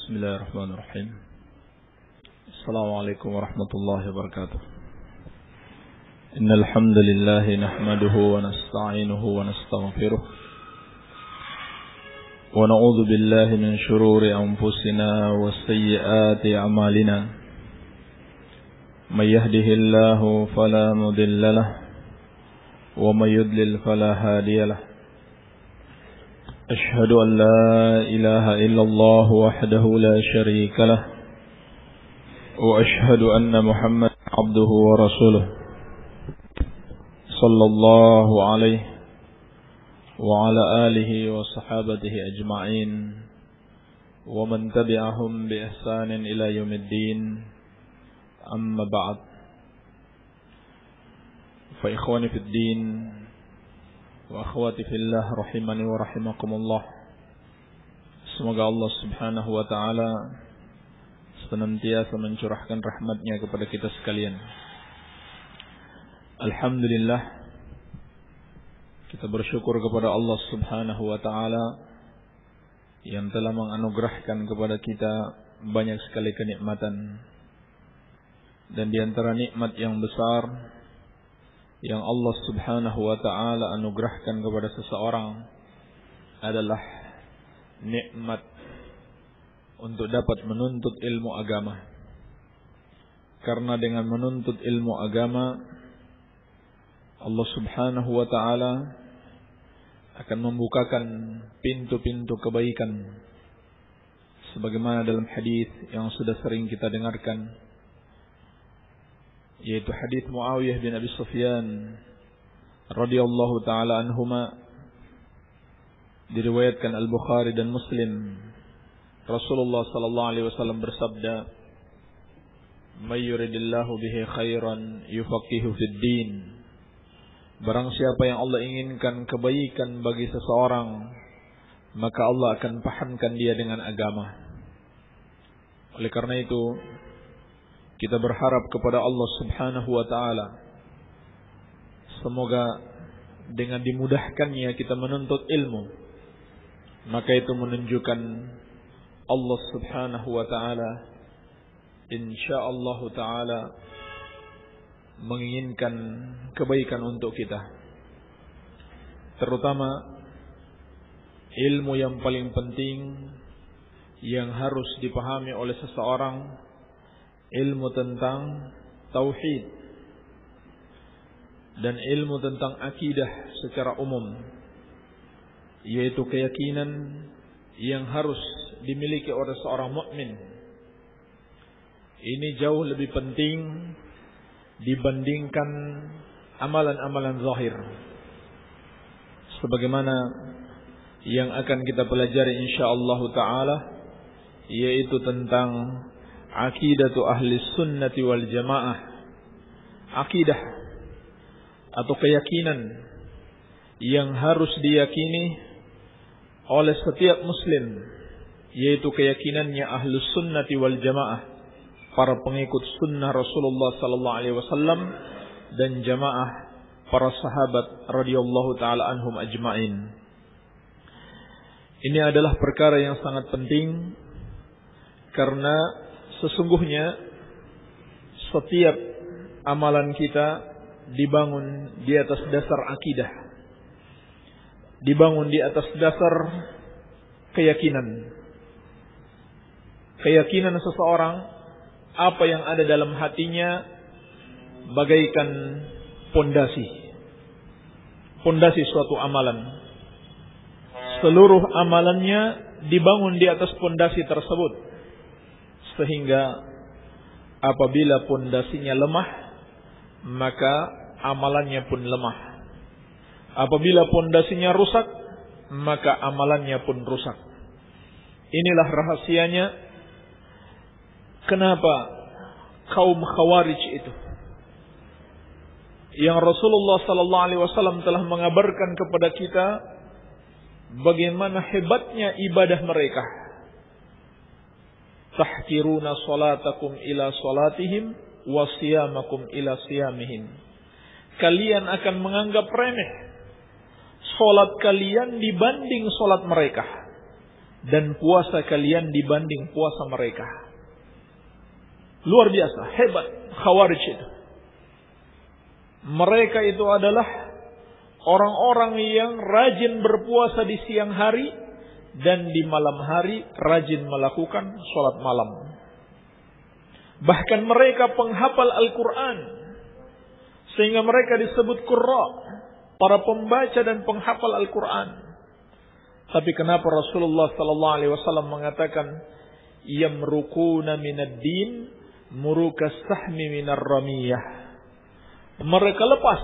Bismillahirrahmanirrahim. Assalamualaikum warahmatullahi wabarakatuh. Innal hamdalillah nahmaduhu wa nasta'inuhu wa nastaghfiruh. Wa na'udzu billahi min shururi anfusina wa sayyiati a'malina. May yahdihillahu fala mudilla lahu wa may yudlil fala hadiya lahu. أشهد أن لا إله إلا الله وحده لا شريك له وأشهد أن محمد عبده ورسوله صلى الله عليه وعلى آله وصحابته أجمعين ومن تبعهم بإحسان إلى يوم الدين أما بعد فإخواني في الدين wa akhwati fillah rahimani wa rahimakumullah. Semoga Allah Subhanahu wa taala senantiasa mencurahkan rahmatnya kepada kita sekalian. Alhamdulillah, kita bersyukur kepada Allah Subhanahu wa taala yang telah menganugerahkan kepada kita banyak sekali kenikmatan. Dan di antara nikmat yang besar yang Allah Subhanahu wa ta'ala anugerahkan kepada seseorang adalah nikmat untuk dapat menuntut ilmu agama. Karena dengan menuntut ilmu agama, Allah Subhanahu wa ta'ala akan membukakan pintu-pintu kebaikan, sebagaimana dalam hadis yang sudah sering kita dengarkan, yaitu hadis Muawiyah bin Abi Sufyan radhiyallahu taala anhuma, diriwayatkan Al-Bukhari dan Muslim. Rasulullah sallallahu alaihi wasallam bersabda, "May yuridillahu bihi khairan yufaqihu fid din." Barang siapa yang Allah inginkan kebaikan bagi seseorang, maka Allah akan pahamkan dia dengan agama. Oleh karena itu, kita berharap kepada Allah Subhanahu wa ta'ala, semoga dengan dimudahkannya kita menuntut ilmu, maka itu menunjukkan Allah Subhanahu wa ta'ala insyaallah ta'ala menginginkan kebaikan untuk kita. Terutama ilmu yang paling penting yang harus dipahami oleh seseorang, ilmu tentang tauhid dan ilmu tentang akidah secara umum, yaitu keyakinan yang harus dimiliki oleh seorang mukmin. Ini jauh lebih penting dibandingkan amalan-amalan zahir, sebagaimana yang akan kita pelajari insyaallah taala, yaitu tentang Aqidatu ahli sunnati wal jamaah. Akidah atau keyakinan yang harus diyakini oleh setiap muslim, yaitu keyakinannya ahli sunnati wal jamaah, para pengikut sunnah Rasulullah sallallahu alaihi wasallam dan jamaah para sahabat radhiyallahu taala anhum ajmain. Ini adalah perkara yang sangat penting, karena sesungguhnya setiap amalan kita dibangun di atas dasar akidah, dibangun di atas dasar keyakinan. Keyakinan seseorang, apa yang ada dalam hatinya, bagaikan pondasi suatu amalan. Seluruh amalannya dibangun di atas pondasi tersebut. Sehingga apabila pondasinya lemah, maka amalannya pun lemah. Apabila pondasinya rusak, maka amalannya pun rusak. Inilah rahasianya kenapa kaum Khawarij itu, yang Rasulullah sallallahu alaihi wasallam telah mengabarkan kepada kita bagaimana hebatnya ibadah mereka. Tahkiruna salatakum ila salatihim wa siyamakum ila siyamihim. Kalian akan menganggap remeh salat kalian dibanding salat mereka. dan puasa kalian dibanding puasa mereka. Luar biasa, hebat Khawarij itu. Mereka itu adalah orang-orang yang rajin berpuasa di siang hari dan di malam hari rajin melakukan sholat malam. Bahkan mereka penghafal Al-Quran, sehingga mereka disebut qurra, para pembaca dan penghafal Al-Quran. Tapi kenapa Rasulullah sallallahu alaihi wasallam mengatakan yamruquna minad din murukas sahmi minar ramiyah? Mereka lepas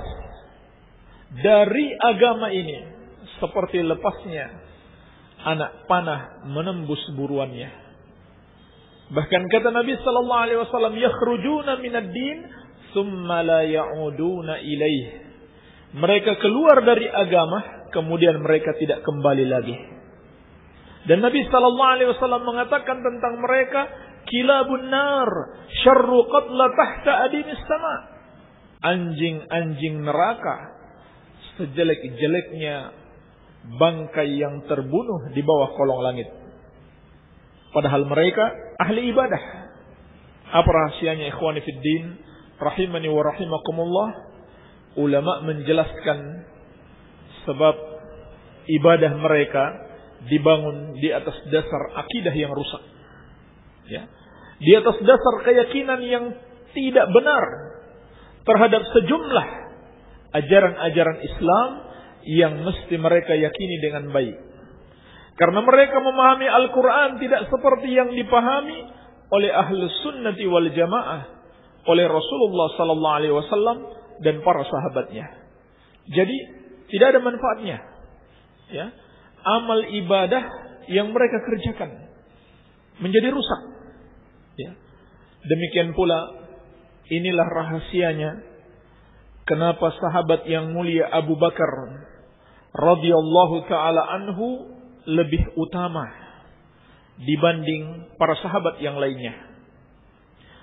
dari agama ini seperti lepasnya anak panah menembus buruannya. Bahkan kata Nabi sallallahu alaihi wasallam, yakhrujuna minad din thumma la ya'uduna ilaih. Mereka keluar dari agama, kemudian mereka tidak kembali lagi. Dan Nabi sallallahu alaihi wasallam mengatakan tentang mereka, kilabun nar syarru qatla tahta adimis sama. Anjing-anjing neraka sejelek-jeleknya bangkai yang terbunuh di bawah kolong langit. Padahal mereka ahli ibadah. Apa rahasianya ikhwani fid din? Rahimani wa rahimakumullah. Ulama menjelaskan sebab ibadah mereka dibangun di atas dasar akidah yang rusak. Ya. Di atas dasar keyakinan yang tidak benar terhadap sejumlah ajaran-ajaran Islam yang mesti mereka yakini dengan baik. Karena mereka memahami Al-Quran tidak seperti yang dipahami oleh Ahlus Sunnati wal Jamaah, oleh Rasulullah sallallahu alaihi wasallam dan para sahabatnya. Jadi tidak ada manfaatnya. Ya, amal ibadah yang mereka kerjakan menjadi rusak. Ya. Demikian pula inilah rahasianya kenapa sahabat yang mulia Abu Bakar radhiyallahu taala anhu lebih utama dibanding para sahabat yang lainnya.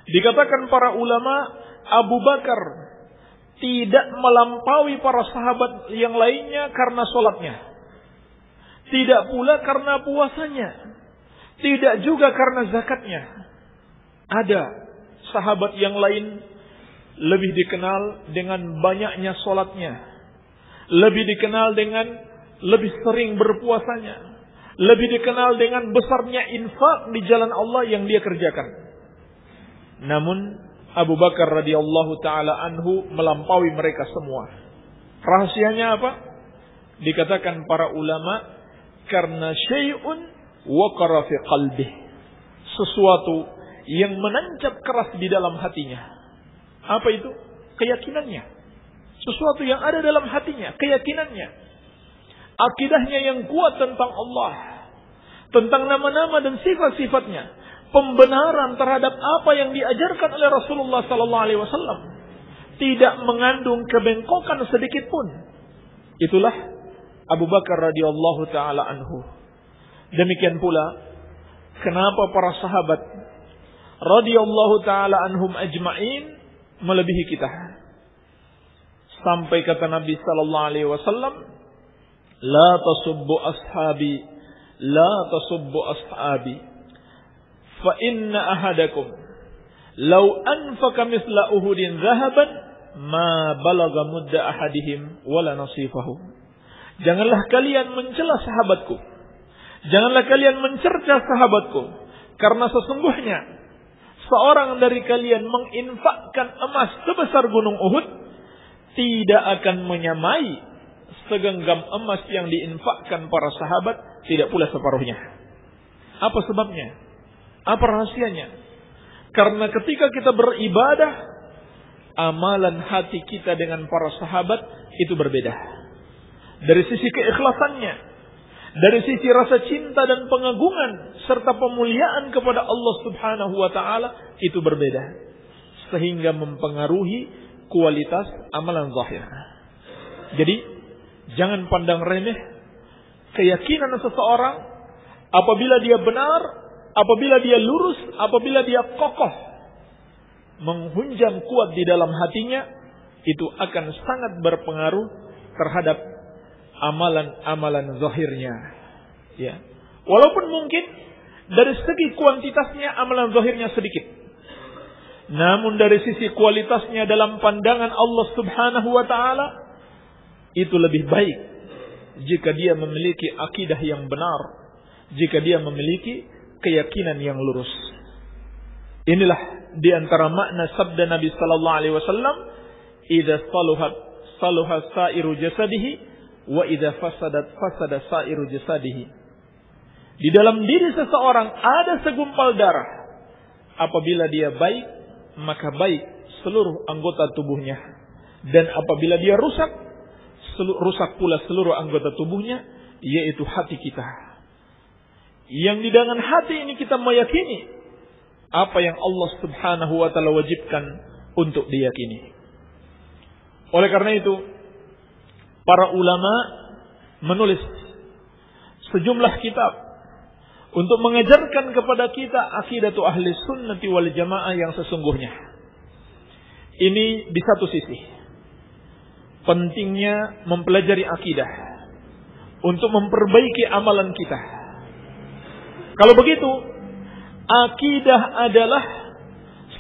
Dikatakan para ulama, Abu Bakar tidak melampaui para sahabat yang lainnya karena sholatnya. Tidak pula karena puasanya. Tidak juga karena zakatnya. Ada sahabat yang lain lebih dikenal dengan banyaknya sholatnya. Lebih dikenal dengan lebih sering berpuasanya. Lebih dikenal dengan besarnya infak di jalan Allah yang dia kerjakan. Namun Abu Bakar radhiyallahu taala anhu melampaui mereka semua. Rahasianya apa? Dikatakan para ulama, karena syai'un waqara fi qalbih. Sesuatu yang menancap keras di dalam hatinya. Apa itu? Keyakinannya. Sesuatu yang ada dalam hatinya, keyakinannya. Akidahnya yang kuat tentang Allah, tentang nama-nama dan sifat-sifatnya, pembenaran terhadap apa yang diajarkan oleh Rasulullah sallallahu alaihi wasallam, tidak mengandung kebengkokan sedikit pun. Itulah Abu Bakar radhiyallahu taala anhu. Demikian pula kenapa para sahabat radhiyallahu taala anhum ajma'in melebihi kita. Sampai kata Nabi sallallahu alaihi wasallam, la tasubbu ashabi, la tasubbu ashabi, fa inna ahadakum law anfaqa mithla uhudin dhahaban ma balagha mudda ahadihim wala nasifahu. Janganlah kalian mencela sahabatku, janganlah kalian mencerca sahabatku, karena sesungguhnya seorang dari kalian menginfakkan emas sebesar gunung Uhud tidak akan menyamai segenggam emas yang diinfakkan para sahabat, tidak pula separuhnya. Apa sebabnya? Apa rahasianya? Karena ketika kita beribadah, amalan hati kita dengan para sahabat itu berbeda. Dari sisi keikhlasannya, dari sisi rasa cinta dan pengagungan serta pemuliaan kepada Allah Subhanahu wa taala itu berbeda. Sehingga mempengaruhi kualitas amalan zahir. Jadi jangan pandang remeh keyakinan seseorang apabila dia benar, apabila dia lurus, apabila dia kokoh, menghunjam kuat di dalam hatinya, itu akan sangat berpengaruh terhadap amalan-amalan zahirnya. Ya. Walaupun mungkin dari segi kuantitasnya amalan zahirnya sedikit. Namun dari sisi kualitasnya dalam pandangan Allah Subhanahu wa taala itu lebih baik jika dia memiliki akidah yang benar, jika dia memiliki keyakinan yang lurus. Inilah di antara makna sabda Nabi sallallahu alaihi wasallam, "Idza saluha sa'iru jasadihi wa idza fasada sa'iru jasadihi." Di dalam diri seseorang ada segumpal darah. Apabila dia baik, maka baik seluruh anggota tubuhnya. Dan apabila dia rusak, rusak pula seluruh anggota tubuhnya, yaitu hati kita. Yang di dalam hati ini kita meyakini apa yang Allah Subhanahu wa taala wajibkan untuk diyakini. Oleh karena itu, para ulama menulis sejumlah kitab untuk mengajarkan kepada kita akidatu ahli sunnati wal jamaah yang sesungguhnya. Ini di satu sisi pentingnya mempelajari akidah untuk memperbaiki amalan kita. Kalau begitu, akidah adalah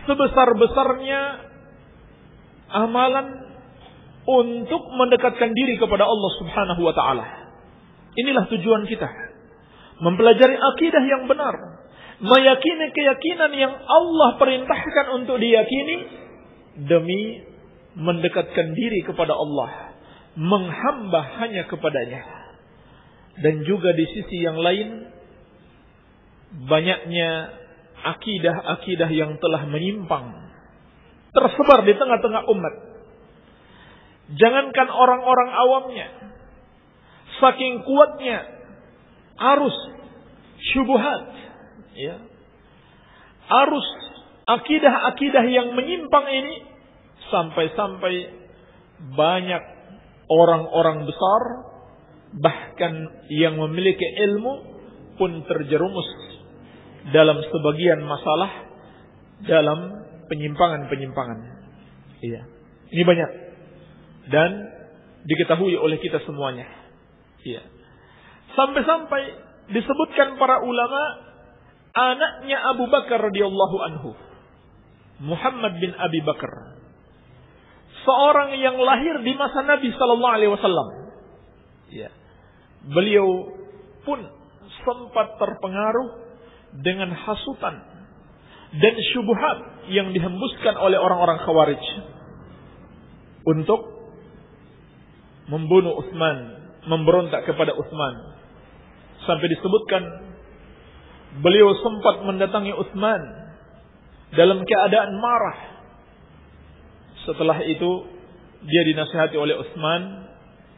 sebesar-besarnya amalan untuk mendekatkan diri kepada Allah Subhanahu wa taala. Inilah tujuan kita. Mempelajari akidah yang benar, meyakini keyakinan yang Allah perintahkan untuk diyakini demi mendekatkan diri kepada Allah, menghamba hanya kepadanya. Dan juga di sisi yang lain, banyaknya akidah-akidah yang telah menyimpang tersebar di tengah-tengah umat. Jangankan orang-orang awamnya, saking kuatnya arus syubhat, ya, arus akidah-akidah yang menyimpang ini, sampai-sampai banyak orang-orang besar bahkan yang memiliki ilmu pun terjerumus dalam sebagian masalah, dalam penyimpangan-penyimpangan. Iya, ini banyak dan diketahui oleh kita semuanya. Iya. Sampai-sampai disebutkan para ulama, anaknya Abu Bakar radhiyallahu anhu, Muhammad bin Abi Bakar, seorang yang lahir di masa Nabi sallallahu alaihi wasallam. Ya. Beliau pun sempat terpengaruh dengan hasutan dan syubhat yang dihembuskan oleh orang-orang Khawarij untuk membunuh Utsman, memberontak kepada Utsman. Sampai disebutkan beliau sempat mendatangi Utsman dalam keadaan marah. Setelah itu dia dinasihati oleh Utsman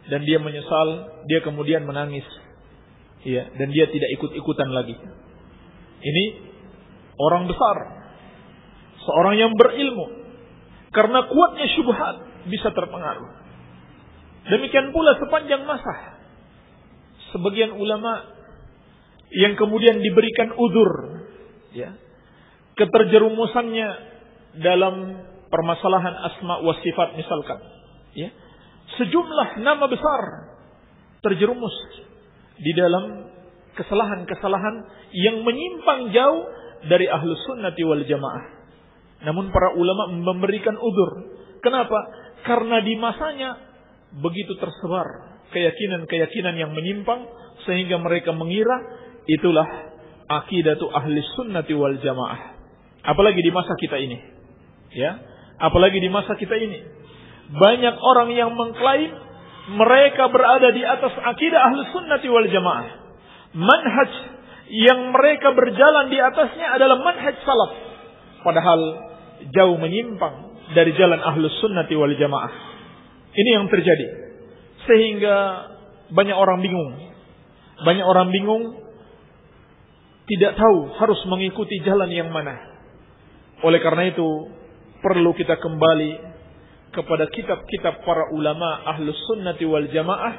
dan dia menyesal, dia kemudian menangis. Iya, dan dia tidak ikut-ikutan lagi. Ini orang besar, seorang yang berilmu, karena kuatnya syubhat bisa terpengaruh. Demikian pula sepanjang masa sebagian ulama yang kemudian diberikan uzur, ya, keterjerumusannya dalam permasalahan asma wa sifat misalkan, ya, sejumlah nama besar terjerumus di dalam kesalahan-kesalahan yang menyimpang jauh dari ahlus sunnati wal jamaah. Namun para ulama memberikan uzur. Kenapa? Karena di masanya begitu tersebar keyakinan-keyakinan yang menyimpang sehingga mereka mengira itulah akidatu ahli sunnati wal jamaah. Apalagi di masa kita ini, ya, apalagi di masa kita ini banyak orang yang mengklaim mereka berada di atas akidah ahli sunnati wal jamaah. Manhaj yang mereka berjalan di atasnya adalah manhaj salaf, padahal jauh menyimpang dari jalan ahli sunnati wal jamaah. Ini yang terjadi sehingga banyak orang bingung. Banyak orang bingung, tidak tahu harus mengikuti jalan yang mana. Oleh karena itu, perlu kita kembali kepada kitab-kitab para ulama ahlus sunnati wal jamaah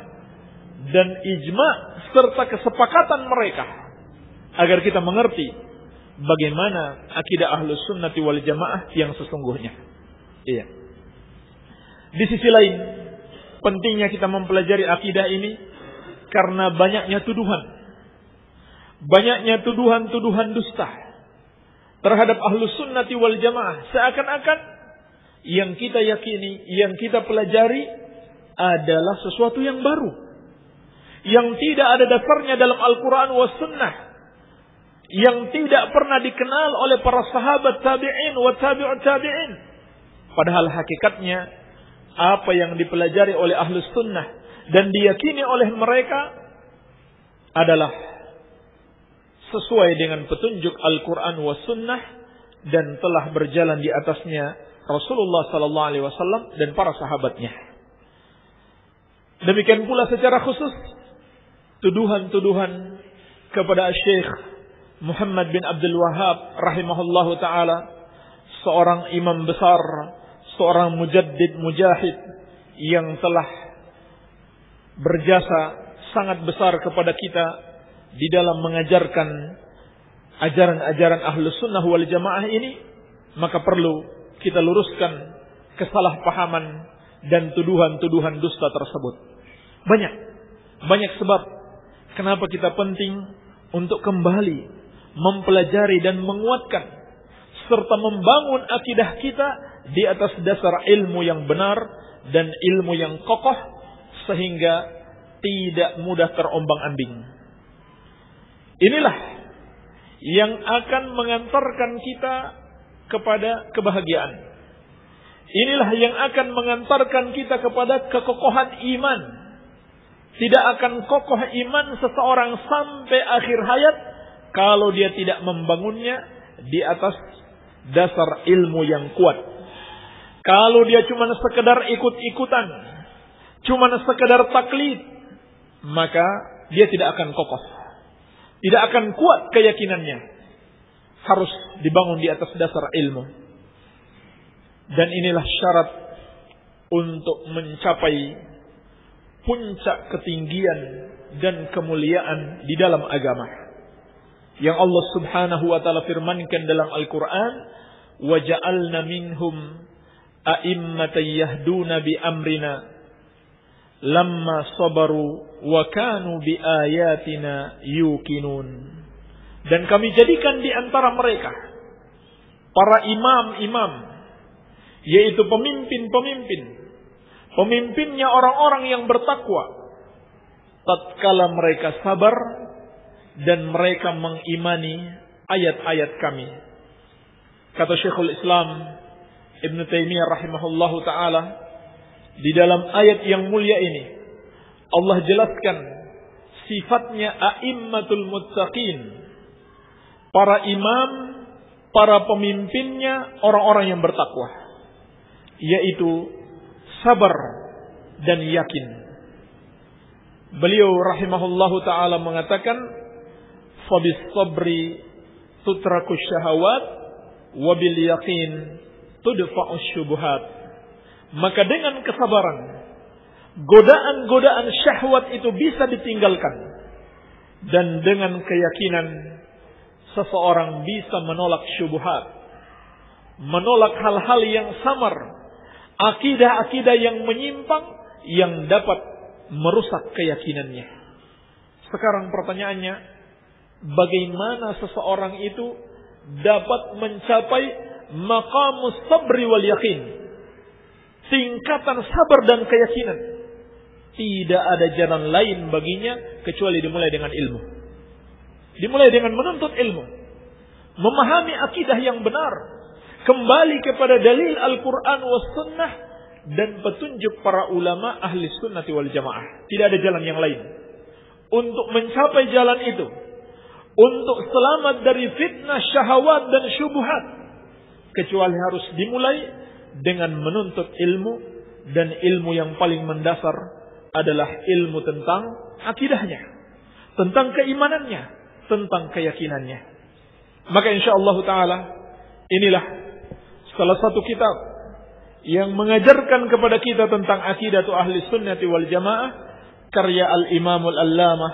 dan ijma' serta kesepakatan mereka agar kita mengerti bagaimana akidah ahlus sunnati wal jamaah yang sesungguhnya. Iya. Di sisi lain, pentingnya kita mempelajari akidah ini karena banyaknya tuduhan. banyaknya tuduhan-tuduhan dusta terhadap Ahlus Sunnati wal Jamaah, seakan-akan yang kita yakini, yang kita pelajari adalah sesuatu yang baru, yang tidak ada dasarnya dalam Al-Quran was Sunnah, yang tidak pernah dikenal oleh para sahabat tabi'in wa tabi'ut tabi'in. Padahal hakikatnya apa yang dipelajari oleh Ahlus Sunnah dan diyakini oleh mereka adalah sesuai dengan petunjuk Al-Quran was Sunnah dan telah berjalan di atasnya Rasulullah sallallahu alaihi wasallam dan para sahabatnya. Demikian pula secara khusus tuduhan-tuduhan kepada Syekh Muhammad bin Abdul Wahhab rahimahullahu taala, seorang imam besar, seorang mujaddid mujahid yang telah berjasa sangat besar kepada kita di dalam mengajarkan ajaran-ajaran Ahlus Sunnah wal Jamaah ini, maka perlu kita luruskan kesalahpahaman dan tuduhan-tuduhan dusta tersebut. Banyak sebab kenapa kita penting untuk kembali mempelajari dan menguatkan serta membangun akidah kita di atas dasar ilmu yang benar dan ilmu yang kokoh sehingga tidak mudah terombang-ambing. Inilah yang akan mengantarkan kita kepada kebahagiaan. Inilah yang akan mengantarkan kita kepada kekokohan iman. Tidak akan kokoh iman seseorang sampai akhir hayat kalau dia tidak membangunnya di atas dasar ilmu yang kuat. Kalau dia cuma sekedar ikut-ikutan, cuma sekedar taklid, maka dia tidak akan kokoh. Tidak akan kuat keyakinannya. Harus dibangun di atas dasar ilmu. Dan inilah syarat untuk mencapai puncak ketinggian dan kemuliaan di dalam agama. Yang Allah Subhanahu wa taala firmankan dalam Al-Qur'an, "Wa ja'alna minhum a'immatan yahduna bi amrina lamma sabaru wa kanu bi ayatina yuqinun." Dan kami jadikan di antara mereka para imam-imam, yaitu pemimpinnya orang-orang yang bertakwa, tatkala mereka sabar dan mereka mengimani ayat-ayat kami. Kata Syekhul Islam Ibn Taimiyah rahimahullahu ta'ala, di dalam ayat yang mulia ini Allah jelaskan sifatnya a'immatul muttaqin, para imam, para pemimpinnya orang-orang yang bertakwa, yaitu sabar dan yakin. Beliau rahimahullahu ta'ala mengatakan, fabis sabri tutraku syahawat wabil yakin tudfa'u syubuhat. Maka dengan kesabaran godaan-godaan syahwat itu bisa ditinggalkan, dan dengan keyakinan seseorang bisa menolak syubhat, menolak hal-hal yang samar, akidah-akidah yang menyimpang yang dapat merusak keyakinannya. Sekarang pertanyaannya, bagaimana seseorang itu dapat mencapai maqamus sabri wal yakin, tingkatan sabar dan keyakinan? Tidak ada jalan lain baginya kecuali dimulai dengan ilmu. Dimulai dengan menuntut ilmu, memahami akidah yang benar, kembali kepada dalil Al-Quran was Sunnah dan petunjuk para ulama ahli sunnati wal jamaah. Tidak ada jalan yang lain untuk mencapai jalan itu, untuk selamat dari fitnah, syahwat dan syubhat, kecuali harus dimulai dengan menuntut ilmu, dan ilmu yang paling mendasar adalah ilmu tentang akidahnya, tentang keimanannya, tentang keyakinannya. Maka insyaallah ta'ala inilah salah satu kitab yang mengajarkan kepada kita tentang akidatu ahli sunnati wal jamaah, karya al-imamul allamah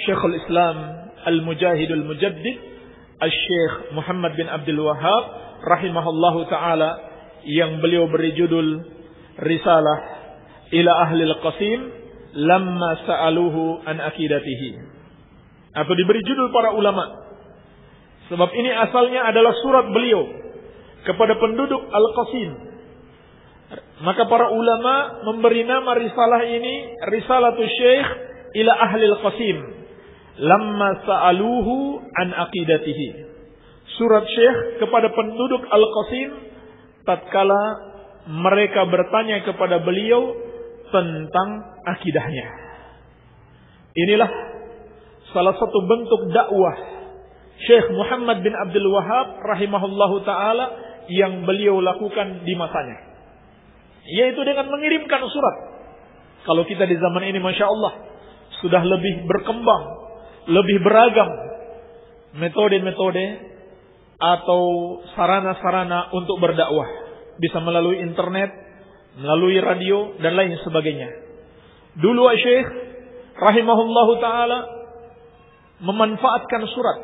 Syekhul Islam al-mujahidul mujaddid al-Syekh Muhammad bin Abdul Wahhab rahimahullahu ta'ala, yang beliau beri judul Risalah ila Ahlil Qasim lamma sa'aluhu an akidatihi. atau diberi judul para ulama. Sebab ini asalnya adalah surat beliau kepada penduduk Al-Qasim. Maka para ulama memberi nama risalah ini Risalatul Syekh ila ahli Al-Qasim lamma sa'aluhu an aqidatihi. Surat Syekh kepada penduduk Al-Qasim tatkala mereka bertanya kepada beliau tentang akidahnya. Inilah salah satu bentuk dakwah Syekh Muhammad bin Abdul Wahhab rahimahullahu ta'ala yang beliau lakukan di masanya. Yaitu dengan mengirimkan surat. Kalau kita di zaman ini Masya Allah sudah lebih berkembang, lebih beragam metode-metode atau sarana-sarana untuk berdakwah. Bisa melalui internet, melalui radio dan lain sebagainya. Dulu Syekh rahimahullahu ta'ala memanfaatkan surat.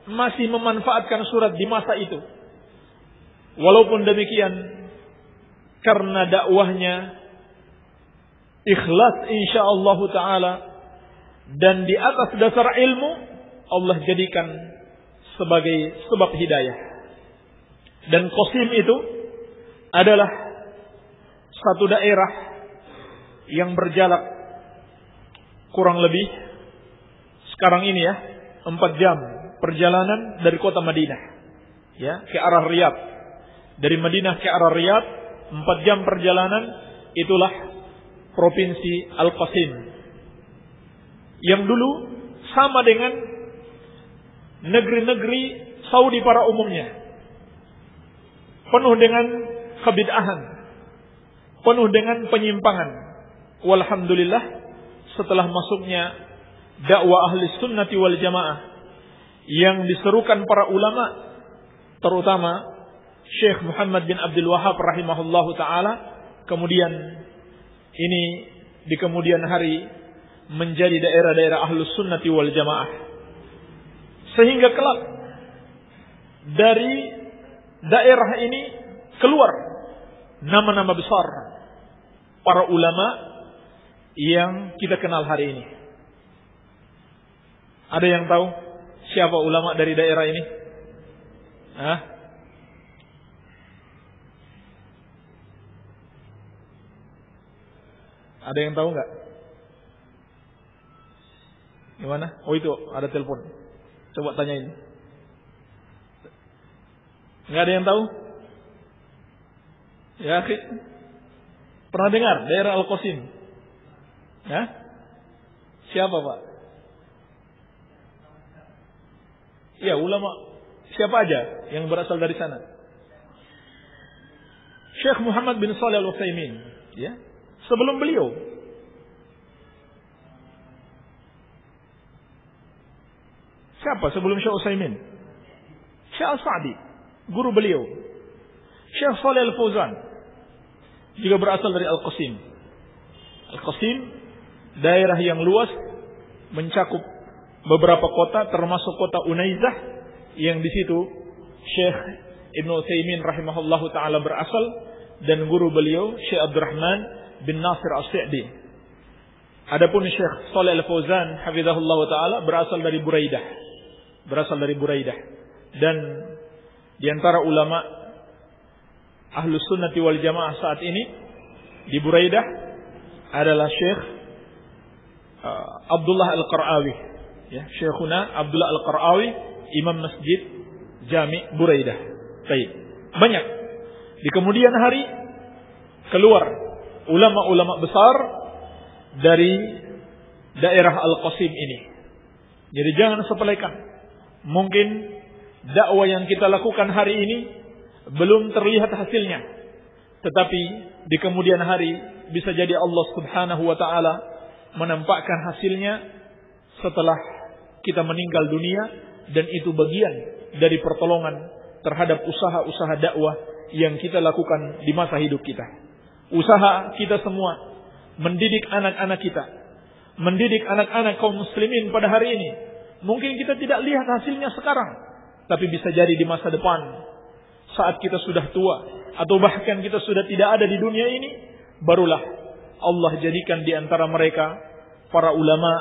Masih memanfaatkan surat di masa itu. Walaupun demikian, karena dakwahnya ikhlas insyaallah ta'ala dan di atas dasar ilmu, Allah jadikan sebagai sebab hidayah. Dan Qasim itu adalah satu daerah yang berjarak kurang lebih sekarang ini 4 jam perjalanan dari kota Madinah, ke arah Riyadh. Dari Madinah ke arah Riyadh 4 jam perjalanan, itulah provinsi Al-Qasim. Yang dulu sama dengan negeri-negeri Saudi pada umumnya. Penuh dengan kebid'ahan, penuh dengan penyimpangan. Walhamdulillah, setelah masuknya dakwah ahli sunnati wal jamaah yang diserukan para ulama, terutama Syekh Muhammad bin Abdul Wahhab rahimahullahu ta'ala, kemudian ini di kemudian hari menjadi daerah-daerah ahlus sunnati wal jamaah. Sehingga kelak dari daerah ini keluar nama-nama besar para ulama yang kita kenal hari ini. Ada yang tahu siapa ulama dari daerah ini? Ada yang tahu nggak? Gimana? Oh itu ada telepon. Coba tanyain. Nggak ada yang tahu? Ya, pernah dengar daerah Al-Qasim? Siapa Pak? Ya, ulama siapa aja yang berasal dari sana? Syekh Muhammad bin Shalih Al-Utsaimin, sebelum beliau. Siapa sebelum Syekh Utsaimin? Syekh Al-Sa'di, guru beliau. Syekh Shalih Al-Fauzan juga berasal dari Al-Qasim. Al-Qasim daerah yang luas, mencakup beberapa kota termasuk kota Unaizah yang di situ Syekh Ibnu Utsaimin rahimahullahu taala berasal dan guru beliau Syekh Abdurrahman bin Nasir As-Sa'di. Adapun Syekh Shalih Al-Fauzan hafizahullahu taala berasal dari Buraidah. Dan di antara ulama Ahlus Sunnati wal Jamaah saat ini di Buraidah adalah Syekh Abdullah Al-Qar'awi, Syekhuna Abdullah Al-Qar'awi, Imam Masjid Jami' Buraidah. Baik. Banyak. Di kemudian hari keluar ulama-ulama besar dari daerah Al-Qasim ini. Jadi jangan sepelekan. Mungkin dakwah yang kita lakukan hari ini belum terlihat hasilnya. Tetapi di kemudian hari bisa jadi Allah Subhanahu wa taala menampakkan hasilnya setelah kita meninggal dunia, dan itu bagian dari pertolongan terhadap usaha-usaha dakwah yang kita lakukan di masa hidup kita. Usaha kita semua mendidik anak-anak kita, mendidik anak-anak kaum muslimin pada hari ini. Mungkin kita tidak lihat hasilnya sekarang, tapi bisa jadi di masa depan saat kita sudah tua atau bahkan kita sudah tidak ada di dunia ini, barulah Allah jadikan di antara mereka para ulama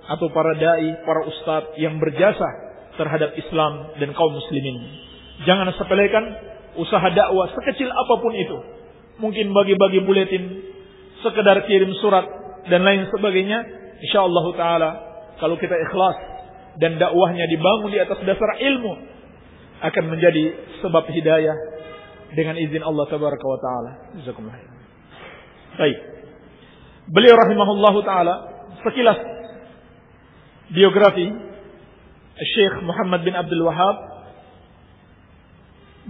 atau para dai, para ustadz yang berjasa terhadap Islam dan kaum muslimin. Jangan sepelekan usaha dakwah sekecil apapun itu. Mungkin bagi-bagi buletin, sekedar kirim surat dan lain sebagainya. Insyaallah taala kalau kita ikhlas dan dakwahnya dibangun di atas dasar ilmu, akan menjadi sebab hidayah dengan izin Allah tabaraka wa taala. Jazakumullah. Baik. Beliau rahimahullahu taala, sekilas biografi Syekh Muhammad bin Abdul Wahhab.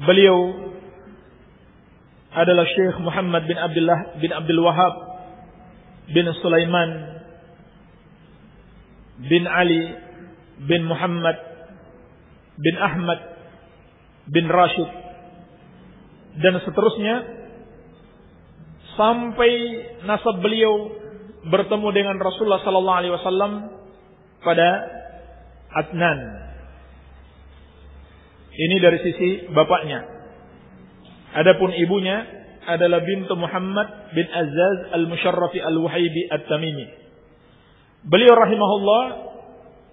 Beliau adalah Syekh Muhammad bin Abdul Wahhab bin Sulaiman bin Ali bin Muhammad bin Ahmad bin Rashid dan seterusnya sampai nasab beliau bertemu dengan Rasulullah sallallahu alaihi wasallam pada Adnan. Ini dari sisi bapaknya. Adapun ibunya adalah bintu Muhammad bin Azzaz al-Musharrafi al-Wahibi at-Tamimi. Beliau rahimahullah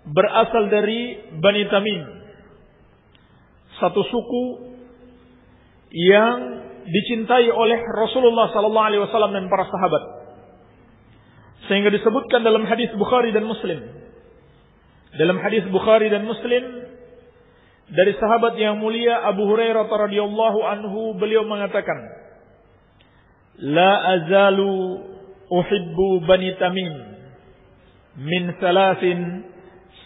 berasal dari Bani Tamim, satu suku yang dicintai oleh Rasulullah sallallahu alaihi wasallam dan para sahabat. Sehingga disebutkan dalam hadis Bukhari dan Muslim. Dalam hadis Bukhari dan Muslim dari sahabat yang mulia Abu Hurairah radhiyallahu anhu, beliau mengatakan, "La azalu uhibbu Bani Tamim min thalathin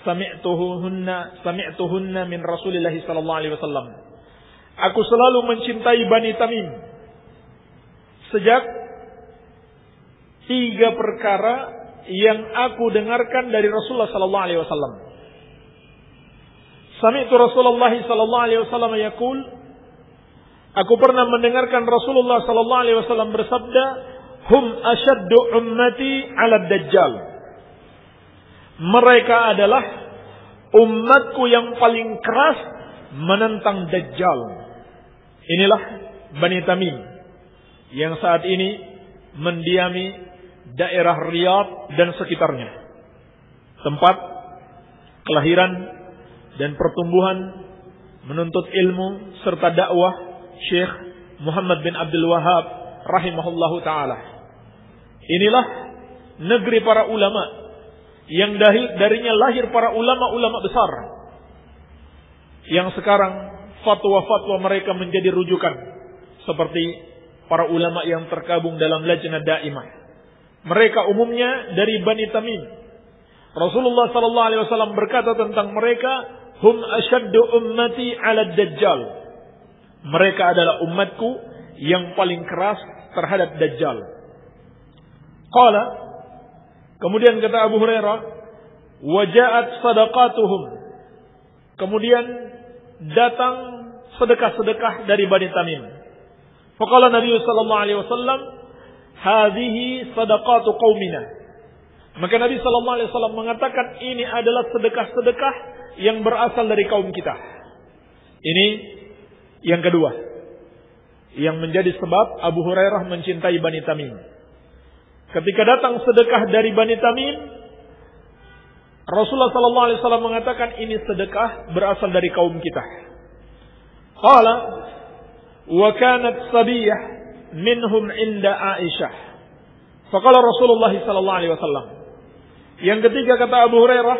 sami'tuhunna min Rasulillah sallallahu alaihi wasallam." Aku selalu mencintai Bani Tamim sejak 3 perkara yang aku dengarkan dari Rasulullah sallallahu alaihi wasallam. Sami'tu Rasulullah sallallahu alaihi wasallam yaqul, aku pernah mendengarkan Rasulullah sallallahu alaihi wasallam bersabda, "Hum ashaddu ummati 'ala dajjal." Mereka adalah umatku yang paling keras menentang Dajjal. Inilah Bani Tamim yang saat ini mendiami daerah Riyadh dan sekitarnya, tempat kelahiran dan pertumbuhan menuntut ilmu serta dakwah Syekh Muhammad bin Abdul Wahhab rahimahullahu taala. Inilah negeri para ulama yang darinya lahir para ulama-ulama besar yang sekarang fatwa-fatwa mereka menjadi rujukan seperti para ulama yang tergabung dalam Lajnah Daimah. Mereka umumnya dari Bani Tamim. Rasulullah sallallahu alaihi wasallam berkata tentang mereka, "Hum ashaddu ummati 'ala Dajjal." Mereka adalah umatku yang paling keras terhadap Dajjal. Qala, kemudian kata Abu Hurairah, "Wa ja'at sadaqatuhum." Kemudian datang sedekah-sedekah dari Bani Tamim. Faqala Nabi sallallahu alaihi wasallam, "Hadhihi sadaqatu qaumina." Maka Nabi sallallahu alaihi wasallam mengatakan, ini adalah sedekah-sedekah yang berasal dari kaum kita. Ini yang kedua yang menjadi sebab Abu Hurairah mencintai Bani Tamim. Ketika datang sedekah dari Bani Tamim, Rasulullah sallallahu alaihi wasallam mengatakan ini sedekah berasal dari kaum kita. Qala wa kanat sabiyah minhum inda Aisyah. Faqala Rasulullah sallallahu alaihi wasallam. Yang ketiga kata Abu Hurairah,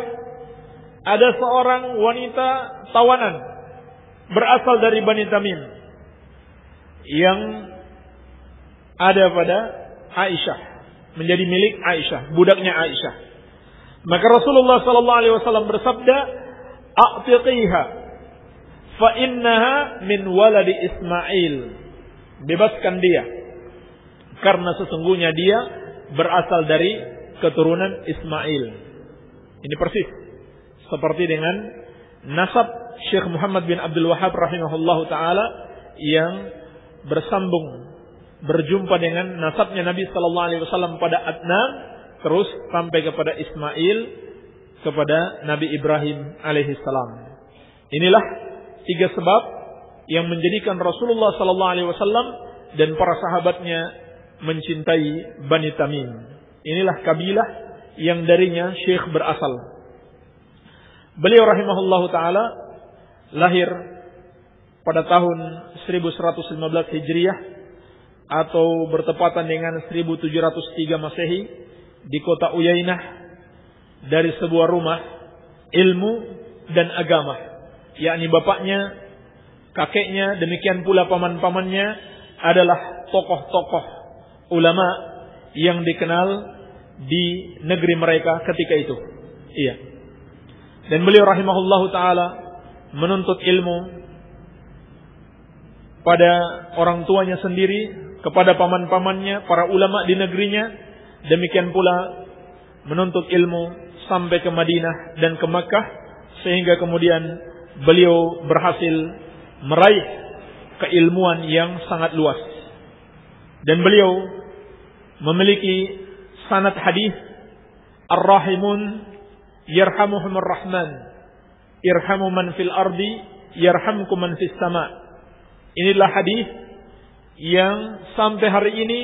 ada seorang wanita tawanan berasal dari Bani Tamim yang ada pada Aisyah, menjadi milik Aisyah, budaknya Aisyah. Maka Rasulullah sallallahu alaihi wasallam bersabda, "A'tiqiha fa innaha min waladi Ismail." Bebaskan dia karena sesungguhnya dia berasal dari keturunan Ismail. Ini persis seperti dengan nasab Syekh Muhammad bin Abdul Wahhab rahimahullahu taala yang bersambung berjumpa dengan nasabnya Nabi sallallahu alaihi wasallam pada Adnan, terus sampai kepada Ismail, kepada Nabi Ibrahim alaihi salam. Inilah 3 sebab yang menjadikan Rasulullah sallallahu alaihi wasallam dan para sahabatnya mencintai Bani Tamim. Inilah kabilah yang darinya Syekh berasal. Beliau rahimahullahu taala lahir pada tahun 1115 Hijriah atau bertepatan dengan 1703 Masehi di kota Uyainah, dari sebuah rumah ilmu dan agama, yakni bapaknya, kakeknya, demikian pula paman-pamannya adalah tokoh-tokoh ulama yang dikenal di negeri mereka ketika itu. Iya. Dan beliau rahimahullahu taala menuntut ilmu pada orang tuanya sendiri, kepada paman-pamannya, para ulama di negerinya, demikian pula menuntut ilmu sampai ke Madinah dan ke Makkah, sehingga kemudian beliau berhasil meraih keilmuan yang sangat luas. Dan beliau memiliki sanad hadis, Ar-Rahimun yarhamuhumur Rahman, irhamu man fil ardi yarhamkum man fis sama. Inilah hadis yang sampai hari ini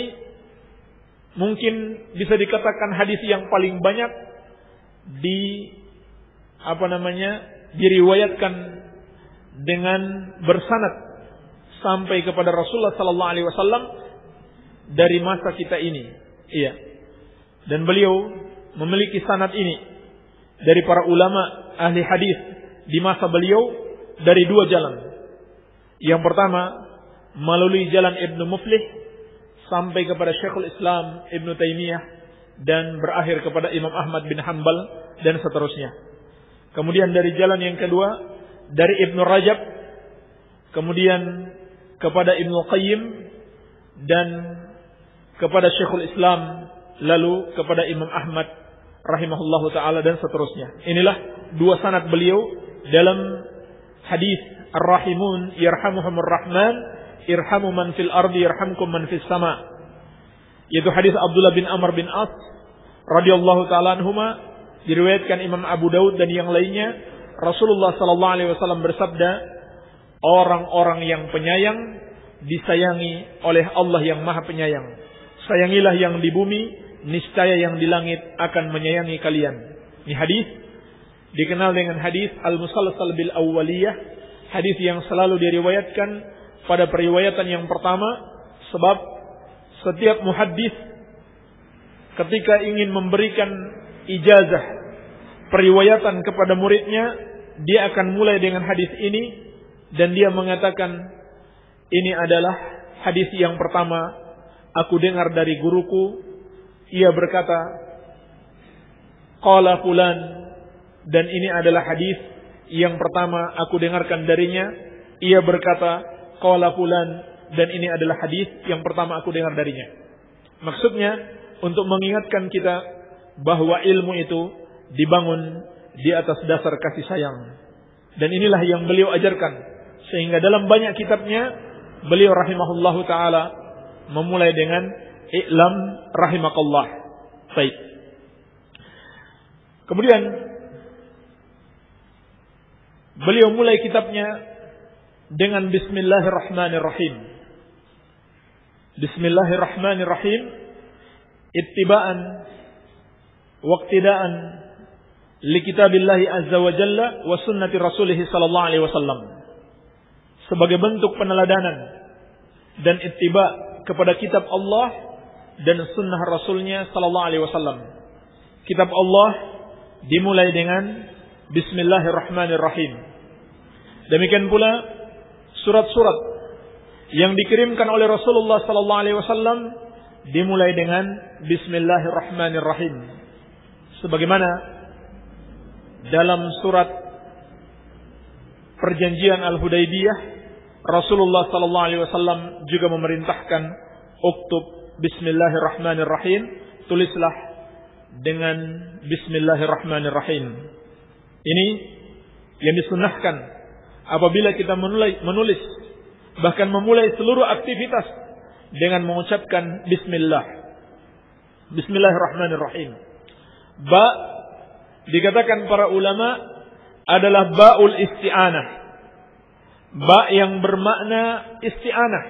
mungkin bisa dikatakan hadis yang paling banyak diriwayatkan dengan bersanad sampai kepada Rasulullah sallallahu alaihi wasallam dari masa kita ini. Iya. Dan beliau memiliki sanad ini dari para ulama ahli hadis di masa beliau dari dua jalan. Yang pertama melalui jalan Ibnu Muflih sampai kepada Syekhul Islam Ibnu Taimiyah dan berakhir kepada Imam Ahmad bin Hanbal dan seterusnya. Kemudian dari jalan yang kedua dari Ibnu Rajab, kemudian kepada Ibnu Qayyim dan kepada Syekhul Islam, lalu kepada Imam Ahmad rahimahullahu taala dan seterusnya. Inilah dua sanad beliau dalam hadis Ar-Rahimun yarhamuhumur Rahman, irhamu man fil ardi yarhamkum man fis sama. Yaitu hadis Abdullah bin Amr bin As radhiyallahu taala anhuma, diriwayatkan Imam Abu Daud dan yang lainnya. Rasulullah sallallahu alaihi wasallam bersabda, orang-orang yang penyayang disayangi oleh Allah yang Maha Penyayang. Sayangilah yang di bumi, niscaya yang di langit akan menyayangi kalian. Ini hadis dikenal dengan hadis al-musalsal bil awwaliyah, hadis yang selalu diriwayatkan pada periwayatan yang pertama, sebab setiap muhaddis ketika ingin memberikan ijazah periwayatan kepada muridnya, dia akan mulai dengan hadis ini dan dia mengatakan, ini adalah hadis yang pertama aku dengar dari guruku. Ia berkata, qala fulan, dan ini adalah hadis yang pertama aku dengarkan darinya. Ia berkata, qala fulan, dan ini adalah hadis yang pertama aku dengar darinya. Maksudnya untuk mengingatkan kita bahwa ilmu itu dibangun di atas dasar kasih sayang. Dan inilah yang beliau ajarkan, sehingga dalam banyak kitabnya beliau rahimahullahu taala memulai dengan i'lam rahimakallah. Baik. Kemudian beliau mulai kitabnya dengan bismillahirrahmanirrahim. Bismillahirrahmanirrahim, ittiba'an waqtida'an li kitabillahi azza wa jalla wa sunnati rasulih sallallahu alaihi wasallam. Sebagai bentuk peneladanan dan ittiba' kepada kitab Allah dan sunnah Rasulnya sallallahu alaihi wasallam. Kitab Allah dimulai dengan bismillahirrahmanirrahim. Demikian pula surat-surat yang dikirimkan oleh Rasulullah sallallahu alaihi wasallam dimulai dengan bismillahirrahmanirrahim. Sebagaimana dalam surat perjanjian Al-Hudaybiyah, Rasulullah sallallahu alaihi wasallam juga memerintahkan, uktub bismillahirrahmanirrahim, tulislah dengan bismillahirrahmanirrahim. Ini yang disunnahkan apabila kita menulis bahkan memulai seluruh aktivitas dengan mengucapkan bismillah. Bismillahirrahmanirrahim. Ba dikatakan para ulama adalah ba'ul isti'anah. Ba yang bermakna isti'anah.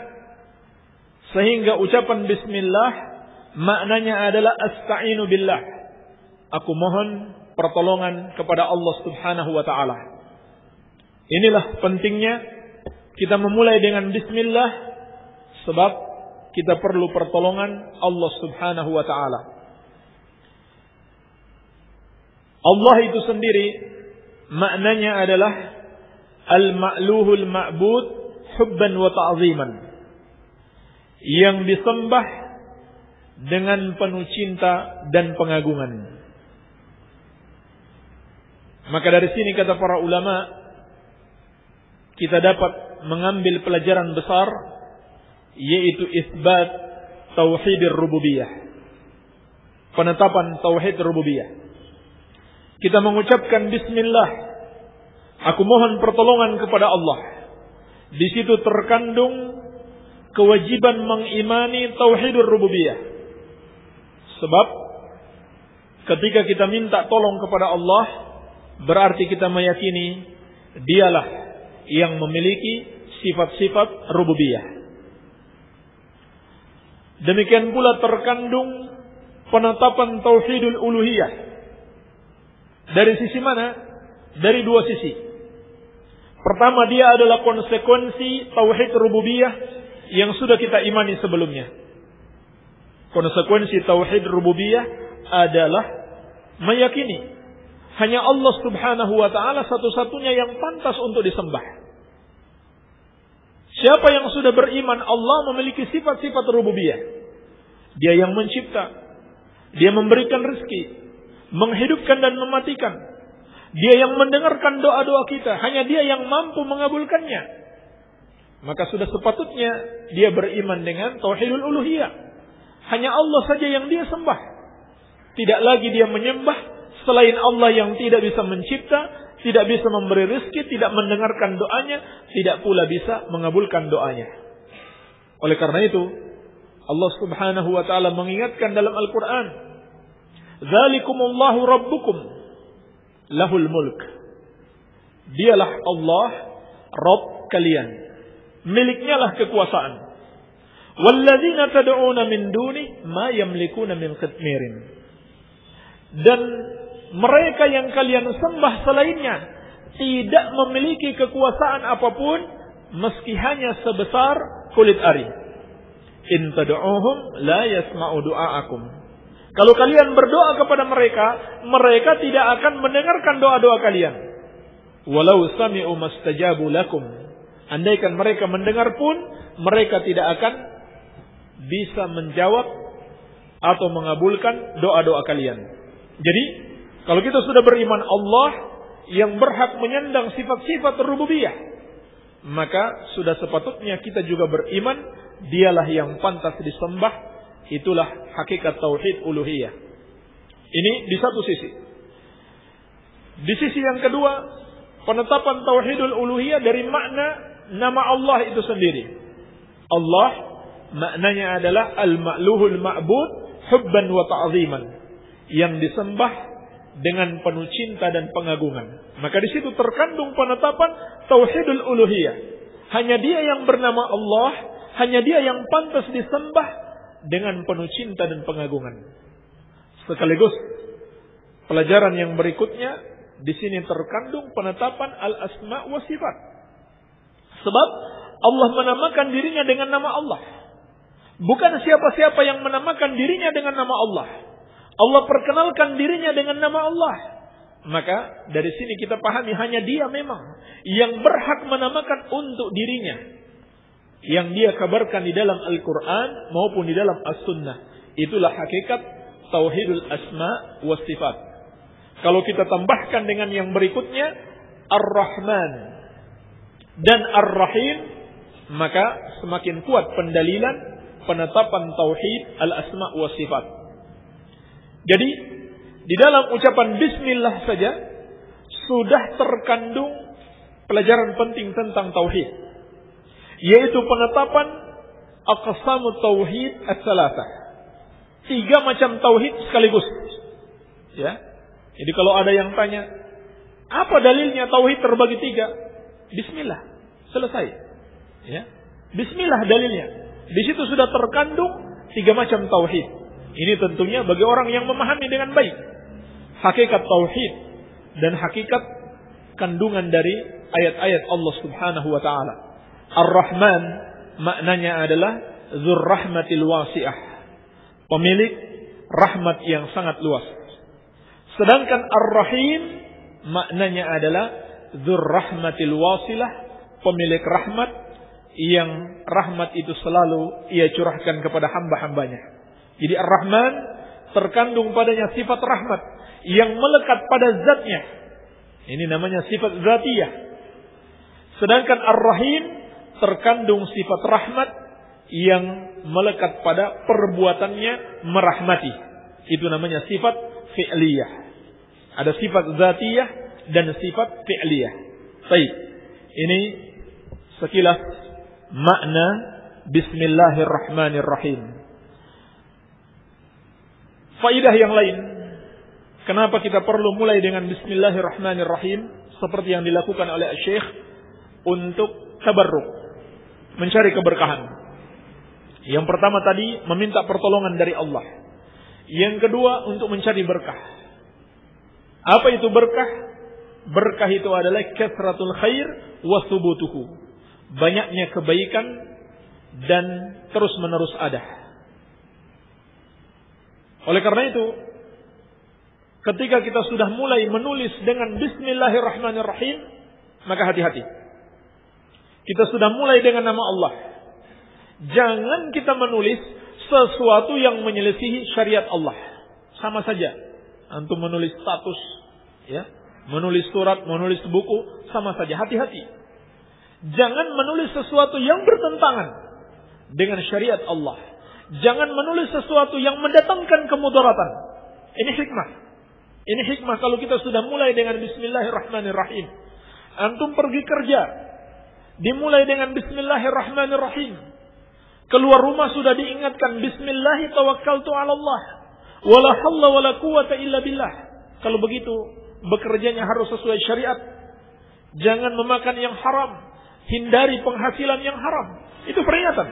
Sehingga ucapan bismillah maknanya adalah asta'inu billah. aku mohon pertolongan kepada Allah Subhanahu wa taala. Inilah pentingnya kita memulai dengan bismillah, sebab kita perlu pertolongan Allah Subhanahu wa taala. Allah itu sendiri maknanya adalah al-ma'luhul ma'bud hubban wa ta'ziman, yang disembah dengan penuh cinta dan pengagungan. Maka dari sini kata para ulama, kita dapat mengambil pelajaran besar, yaitu isbat tauhidir rububiyah, penetapan tauhid rububiyah. Kita mengucapkan bismillah, aku mohon pertolongan kepada Allah. Di situ terkandung kewajiban mengimani tauhidur rububiyah. Sebab ketika kita minta tolong kepada Allah, berarti kita meyakini dialah yang memiliki sifat-sifat rububiyah. Demikian pula terkandung penetapan tauhidul uluhiyah. Dari sisi mana? Dari dua sisi. Pertama, dia adalah konsekuensi tauhid rububiyah yang sudah kita imani sebelumnya. Konsekuensi tauhid rububiyah adalah meyakini hanya Allah Subhanahu wa taala satu-satunya yang pantas untuk disembah. Siapa yang sudah beriman Allah memiliki sifat-sifat rububiyah. Dia yang mencipta, dia memberikan rezeki, menghidupkan dan mematikan. Dia yang mendengarkan doa-doa kita, hanya dia yang mampu mengabulkannya. Maka sudah sepatutnya dia beriman dengan tauhidul uluhiyah. Hanya Allah saja yang dia sembah. Tidak lagi dia menyembah selain Allah yang tidak bisa mencipta, tidak bisa memberi rezeki, tidak mendengarkan doanya, tidak pula bisa mengabulkan doanya. Oleh karena itu, Allah Subhanahu wa taala mengingatkan dalam Al-Qur'an, "Dzalikumullahu rabbukum lahul mulk." Dialah Allah Rabb kalian, miliknya lah kekuasaan. "Walladzina tad'una min duni ma yamlikuna min qitmirin." Dan mereka yang kalian sembah selainnya tidak memiliki kekuasaan apapun meski hanya sebesar kulit ari. In tad'uhum la yasma'u du'aakum. Kalau kalian berdoa kepada mereka, mereka tidak akan mendengarkan doa-doa kalian. Walau sami'u mastajabu lakum. Andaikan mereka mendengar pun, mereka tidak akan bisa menjawab atau mengabulkan doa-doa kalian. Jadi, kalau kita sudah beriman Allah yang berhak menyandang sifat-sifat rububiyah, maka sudah sepatutnya kita juga beriman dialah yang pantas disembah. Itulah hakikat tauhid uluhiyah. Ini di satu sisi. Di sisi yang kedua, penetapan tauhidul uluhiyah dari makna nama Allah itu sendiri. Allah maknanya adalah al-ma'luhul ma'bud hubban wa ta'ziman, yang disembah dengan penuh cinta dan pengagungan. Maka di situ terkandung penetapan tauhidul uluhiyah. Hanya dia yang bernama Allah, hanya dia yang pantas disembah dengan penuh cinta dan pengagungan. Sekaligus pelajaran yang berikutnya, di sini terkandung penetapan al-asma wa sifat. Sebab Allah menamakan dirinya dengan nama Allah. Bukan siapa-siapa yang menamakan dirinya dengan nama Allah. Allah perkenalkan dirinya dengan nama Allah. Maka dari sini kita pahami hanya dia memang yang berhak menamakan untuk dirinya, yang dia kabarkan di dalam Al-Quran maupun di dalam As-Sunnah. Itulah hakikat tauhidul asma wa sifat. Kalau kita tambahkan dengan yang berikutnya, Ar-Rahman dan Ar-Rahim, maka semakin kuat pendalilan penetapan tauhid al-asma wa sifat. Jadi di dalam ucapan bismillah saja sudah terkandung pelajaran penting tentang tauhid, yaitu penetapan aqsamut tauhid as-salasah. 3 macam tauhid sekaligus. Ya. Jadi kalau ada yang tanya, apa dalilnya tauhid terbagi 3? Bismillah, selesai. Ya. Bismillah dalilnya. Di situ sudah terkandung 3 macam tauhid. Ini tentunya bagi orang yang memahami dengan baik. hakikat tauhid dan hakikat kandungan dari ayat-ayat Allah Subhanahu wa taala. Ar-Rahman maknanya adalah Dzur Rahmatil Wasi'ah, pemilik rahmat yang sangat luas. Sedangkan Ar-Rahim maknanya adalah Dzur Rahmatil Wasilah, pemilik rahmat yang rahmat itu selalu ia curahkan kepada hamba-hambanya. Jadi Ar-Rahman terkandung padanya sifat rahmat yang melekat pada zatnya. Ini namanya sifat zatiyah. Sedangkan Ar-Rahim terkandung sifat rahmat yang melekat pada perbuatannya merahmati. Itu namanya sifat fi'liyah. Ada sifat zatiyah dan sifat fi'liyah. Baik. Ini sekilas makna Bismillahirrahmanirrahim. Faidah yang lain, kenapa kita perlu mulai dengan Bismillahirrahmanirrahim seperti yang dilakukan oleh Syekh untuk tabarruk, mencari keberkahan. Yang pertama tadi meminta pertolongan dari Allah. Yang kedua untuk mencari berkah. Apa itu berkah? Berkah itu adalah kathratul khair wa thubutuhu. Banyaknya kebaikan dan terus-menerus ada. Oleh karena itu, ketika kita sudah mulai menulis dengan Bismillahirrahmanirrahim, maka hati-hati. Kita sudah mulai dengan nama Allah. Jangan kita menulis sesuatu yang menyelisihi syariat Allah. Sama saja. Antum menulis status, ya, menulis surat, menulis buku, sama saja. Hati-hati. Jangan menulis sesuatu yang bertentangan dengan syariat Allah. Jangan menulis sesuatu yang mendatangkan kemudaratan. Ini hikmah. Ini hikmah kalau kita sudah mulai dengan Bismillahirrahmanirrahim. Antum pergi kerja, dimulai dengan Bismillahirrahmanirrahim. Keluar rumah sudah diingatkan Bismillah tawakkaltu 'ala Allah. Wala haula wala quwata illa billah. Kalau begitu, bekerjanya harus sesuai syariat. Jangan memakan yang haram, hindari penghasilan yang haram. Itu peringatan.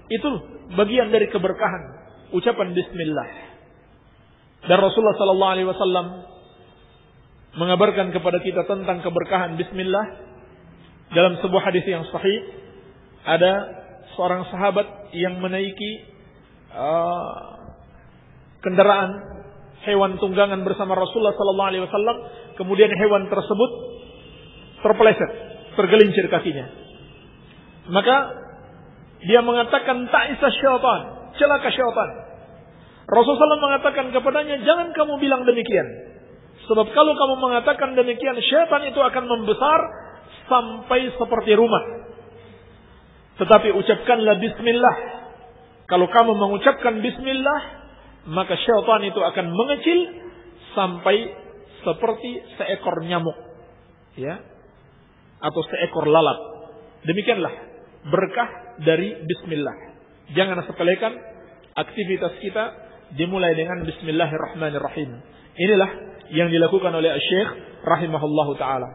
Itu bagian dari keberkahan, ucapan bismillah. Dan Rasulullah sallallahu alaihi wasallam mengabarkan kepada kita tentang keberkahan bismillah dalam sebuah hadis yang sahih. Ada seorang sahabat yang menaiki kendaraan hewan tunggangan bersama Rasulullah sallallahu alaihi wasallam, kemudian hewan tersebut terpeleset, tergelincir kakinya. Maka dia mengatakan ta'isa syaitan, celaka syaitan. Rasulullah SAW mengatakan kepadanya, jangan kamu bilang demikian. Sebab kalau kamu mengatakan demikian, syaitan itu akan membesar sampai seperti rumah. Tetapi ucapkanlah bismillah. Kalau kamu mengucapkan bismillah, maka syaitan itu akan mengecil sampai seperti seekor nyamuk, ya, atau seekor lalat. Demikianlah berkah dari bismillah. Jangan sepelekan aktivitas kita dimulai dengan Bismillahirrahmanirrahim. Inilah yang dilakukan oleh Syekh rahimahullahu taala.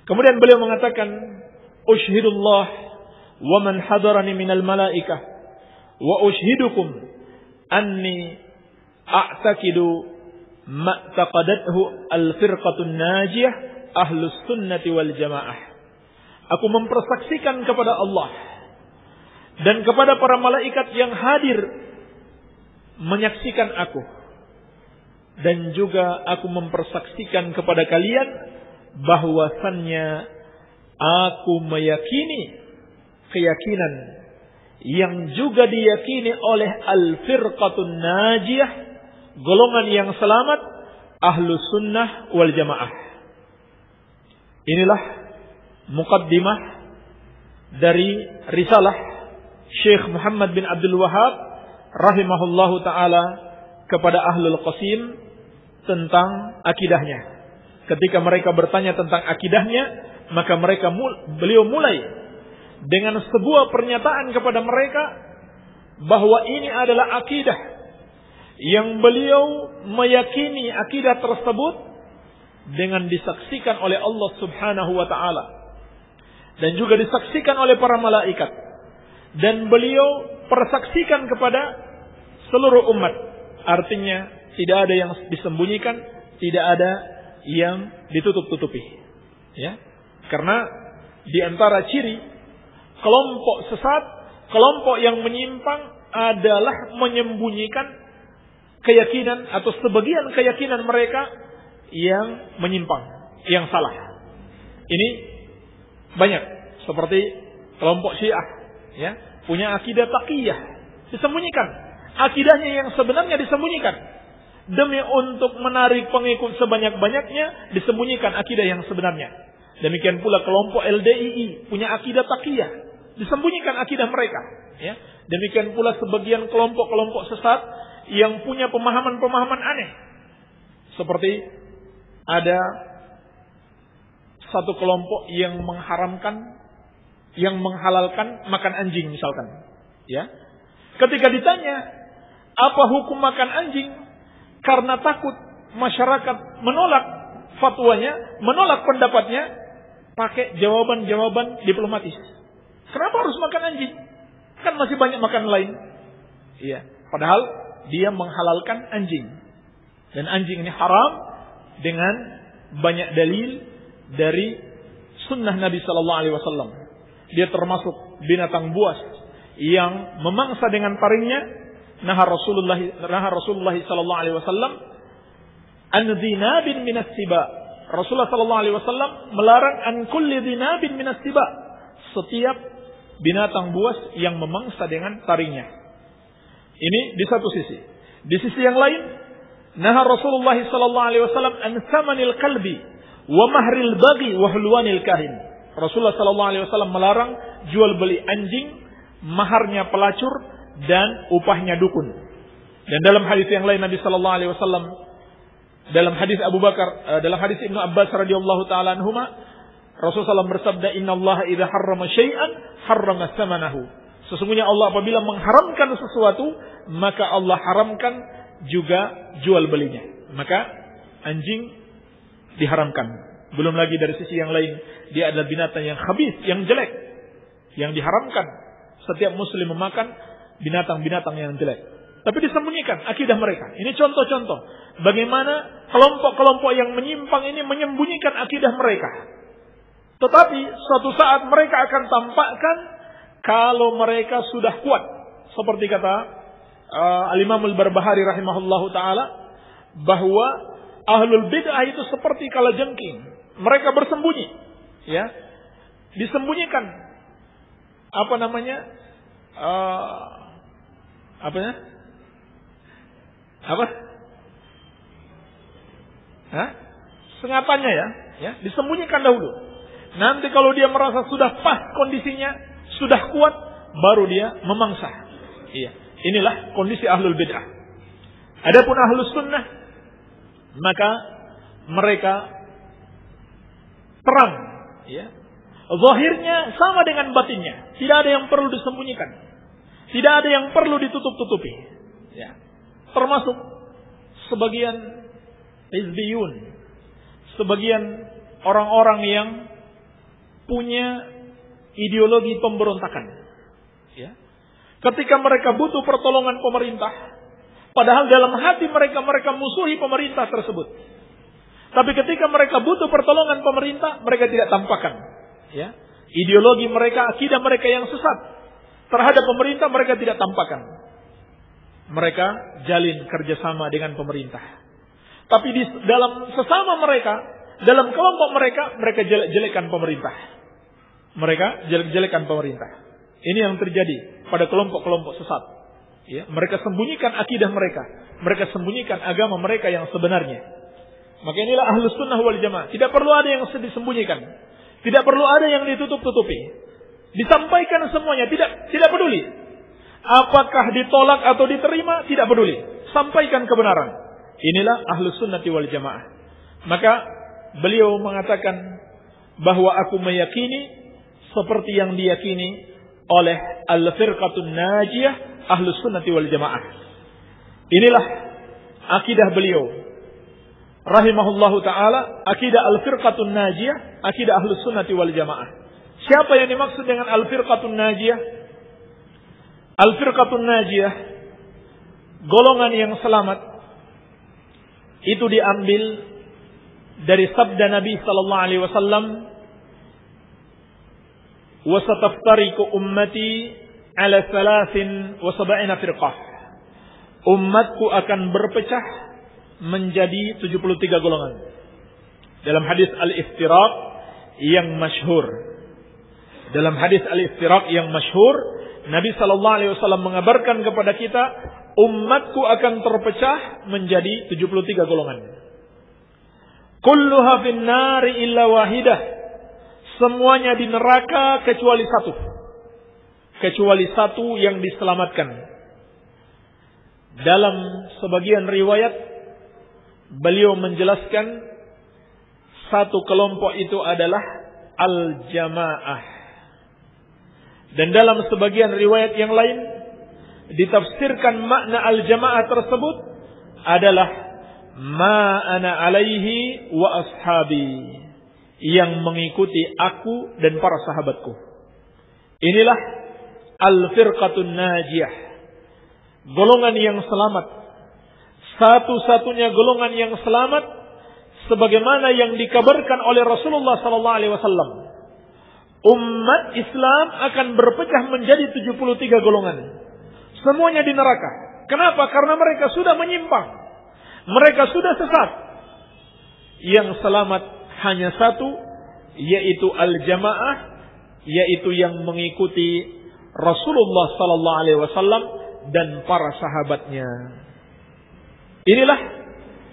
Kemudian beliau mengatakan, "Ushhidullah wa man hadarani minal malaikah wa ushhidukum anni a'taqidu ma taqadathu al-firqatun najiyah ahlus sunnati wal jamaah." Aku mempersaksikan kepada Allah dan kepada para malaikat yang hadir menyaksikan aku. Dan juga aku mempersaksikan kepada kalian bahwasannya aku meyakini keyakinan yang juga diyakini oleh al-firqatun najiyah, golongan yang selamat, ahlus sunnah wal jamaah. Inilah muqaddimah dari risalah Syekh Muhammad bin Abdul Wahhab rahimahullahu taala kepada Ahlul Qasim tentang akidahnya. Ketika mereka bertanya tentang akidahnya, maka beliau mulai dengan sebuah pernyataan kepada mereka bahwa ini adalah akidah yang beliau meyakini akidah tersebut dengan disaksikan oleh Allah Subhanahu wa taala. Dan juga disaksikan oleh para malaikat. Dan beliau persaksikan kepada seluruh umat. Artinya tidak ada yang disembunyikan, tidak ada yang ditutup-tutupi. Ya. Karena di antara ciri kelompok sesat, kelompok yang menyimpang adalah menyembunyikan keyakinan atau sebagian keyakinan mereka yang menyimpang, yang salah. Ini banyak seperti kelompok Syiah, ya, punya akidah taqiyah, disembunyikan. Akidahnya yang sebenarnya disembunyikan. Demi untuk menarik pengikut sebanyak-banyaknya, disembunyikan akidah yang sebenarnya. Demikian pula kelompok LDII punya akidah taqiyah, disembunyikan akidah mereka. Ya. Demikian pula sebagian kelompok-kelompok sesat yang punya pemahaman-pemahaman aneh. Seperti ada satu kelompok yang mengharamkan, yang menghalalkan makan anjing misalkan. Ya. Ketika ditanya, apa hukum makan anjing? Karena takut masyarakat menolak fatwanya, menolak pendapatnya, pakai jawaban-jawaban diplomatis. Kenapa harus makan anjing? Kan masih banyak makan lain. Iya. Padahal dia menghalalkan anjing. Dan anjing ini haram dengan banyak dalil dari sunnah Nabi Sallallahu Alaihi Wasallam. Dia termasuk binatang buas yang memangsa dengan taringnya. Naha Rasulullah Sallallahu Alaihi Wasallam an dhinabin minas siba. Rasulullah Sallallahu Alaihi Wasallam melarang an kulli dhinabin minas siba. Setiap binatang buas yang memangsa dengan taringnya. Ini di satu sisi. Di sisi yang lain, naha Rasulullah Sallallahu Alaihi Wasallam an samanil kalbi wa mahril baghi wa hulwanil kahin. Rasulullah Sallallahu Alaihi Wasallam melarang jual beli anjing, maharnya pelacur dan upahnya dukun. Dan dalam hadis yang lain Nabi Sallallahu Alaihi Wasallam, dalam hadis Abu Bakar, dalam hadis Ibnu Abbas radhiyallahu taala anhuma, Rasulullah SAW bersabda, Innallaha idza harrama syai'an harrama tsamanahu. Sesungguhnya Allah apabila mengharamkan sesuatu, maka Allah haramkan juga jual belinya. Maka anjing diharamkan. Belum lagi dari sisi yang lain, dia adalah binatang yang khabith, yang jelek, yang diharamkan setiap muslim memakan binatang-binatang yang jelek. Tapi disembunyikan akidah mereka. Ini contoh-contoh bagaimana kelompok-kelompok yang menyimpang ini menyembunyikan akidah mereka. Tetapi suatu saat mereka akan tampakkan kalau mereka sudah kuat. Seperti kata Al-Imam Al-Barbahari rahimahullahu ta'ala, bahwa ahlul bid'ah itu seperti kalajengking. Mereka bersembunyi. Ya, disembunyikan. Apa namanya? Sengatannya ya, disembunyikan dahulu. Nanti kalau dia merasa sudah pas kondisinya, sudah kuat, baru dia memangsa. Iya, inilah kondisi ahlul bid'ah. Adapun ahlus sunnah, maka mereka terang, ya. Zahirnya sama dengan batinnya, tidak ada yang perlu disembunyikan, tidak ada yang perlu ditutup-tutupi. Ya. Termasuk sebagian hizbiyun, sebagian orang-orang yang punya ideologi pemberontakan. Ya. Ketika mereka butuh pertolongan pemerintah, padahal dalam hati mereka musuhi pemerintah tersebut. Tapi ketika mereka butuh pertolongan pemerintah, mereka tidak tampakkan. Ya. Ideologi mereka, akidah mereka yang sesat terhadap pemerintah mereka tidak tampakkan. Mereka jalin kerjasama dengan pemerintah. Tapi di dalam sesama mereka, dalam kelompok mereka, mereka jelek-jelekan pemerintah. Mereka jelek-jelekan pemerintah. Ini yang terjadi pada kelompok-kelompok sesat. Ya, mereka sembunyikan akidah mereka. Mereka sembunyikan agama mereka yang sebenarnya. Maka inilah ahlus sunnah wal jamaah. Tidak perlu ada yang disembunyikan. Tidak perlu ada yang ditutup-tutupi. Disampaikan semuanya. Tidak peduli. Apakah ditolak atau diterima, tidak peduli. Sampaikan kebenaran. Inilah ahlus sunnati wal jamaah. Maka beliau mengatakan bahwa aku meyakini seperti yang diyakini oleh al-firqatun najiyah ahlus sunnati wal jamaah. Inilah akidah beliau rahimahullahu ta'ala, akidah al-firqatun najiyah, akidah ahlus sunnati wal jamaah. Siapa yang dimaksud dengan al-firqatun najiyah? Al-firqatun najiyah, golongan yang selamat, itu diambil dari sabda Nabi sallallahu alaihi wasallam, "Wa sataftariqu ummati ala 73 firqah." Umatku akan berpecah menjadi 73 golongan. Dalam hadis al-iftiraq yang masyhur. Dalam hadis al-iftiraq yang masyhur, Nabi sallallahu alaihi wasallam mengabarkan kepada kita, umatku akan terpecah menjadi 73 golongan. Kulluha fin nari illa wahidah. Semuanya di neraka kecuali satu. Kecuali satu yang diselamatkan. Dalam sebagian riwayat, beliau menjelaskan satu kelompok itu adalah al-jamaah. Dan dalam sebagian riwayat yang lain, ditafsirkan makna al-jamaah tersebut adalah ma ana alaihi wa ashabi, yang mengikuti aku dan para sahabatku. Inilah al-firqatun najiyah, golongan yang selamat, satu-satunya golongan yang selamat, sebagaimana yang dikabarkan oleh Rasulullah sallallahu alaihi wasallam. Umat Islam akan berpecah menjadi 73 golongan. Semuanya di neraka. Kenapa? Karena mereka sudah menyimpang. Mereka sudah sesat. Yang selamat hanya satu, yaitu al-jamaah, yaitu yang mengikuti Rasulullah sallallahu alaihi wasallam dan para sahabatnya. Inilah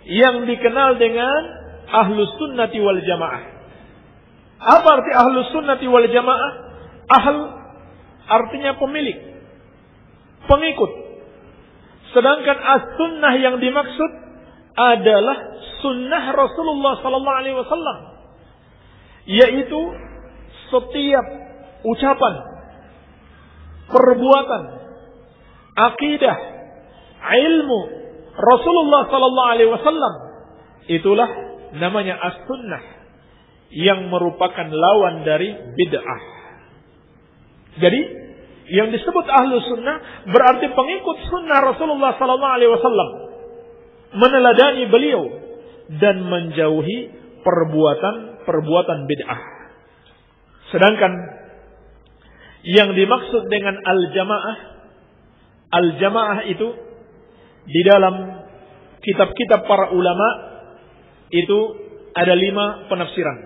yang dikenal dengan ahlus sunnati wal jamaah. Apa arti ahlus sunnati wal jamaah? Ahl artinya pemilik, pengikut. Sedangkan as-sunnah yang dimaksud adalah sunnah Rasulullah sallallahu alaihi wasallam, yaitu setiap ucapan, perbuatan, akidah, ilmu Rasulullah sallallahu alaihi wasallam, itulah namanya as-sunnah, yang merupakan lawan dari bid'ah. Jadi yang disebut ahlu sunnah berarti pengikut sunnah Rasulullah sallallahu alaihi wasallam, meneladani beliau dan menjauhi perbuatan bid'ah. Sedangkan yang dimaksud dengan al-jamaah itu di dalam kitab-kitab para ulama itu ada 5 penafsiran.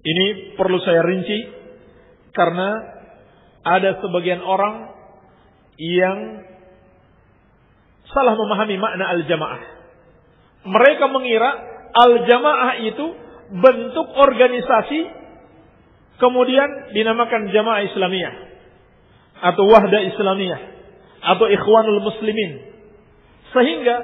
Ini perlu saya rinci karena ada sebagian orang yang salah memahami makna al-jamaah. Mereka mengira al-jamaah itu bentuk organisasi, kemudian dinamakan jamaah Islamiyah atau wahda Islamiyah atau ikhwanul muslimin. Sehingga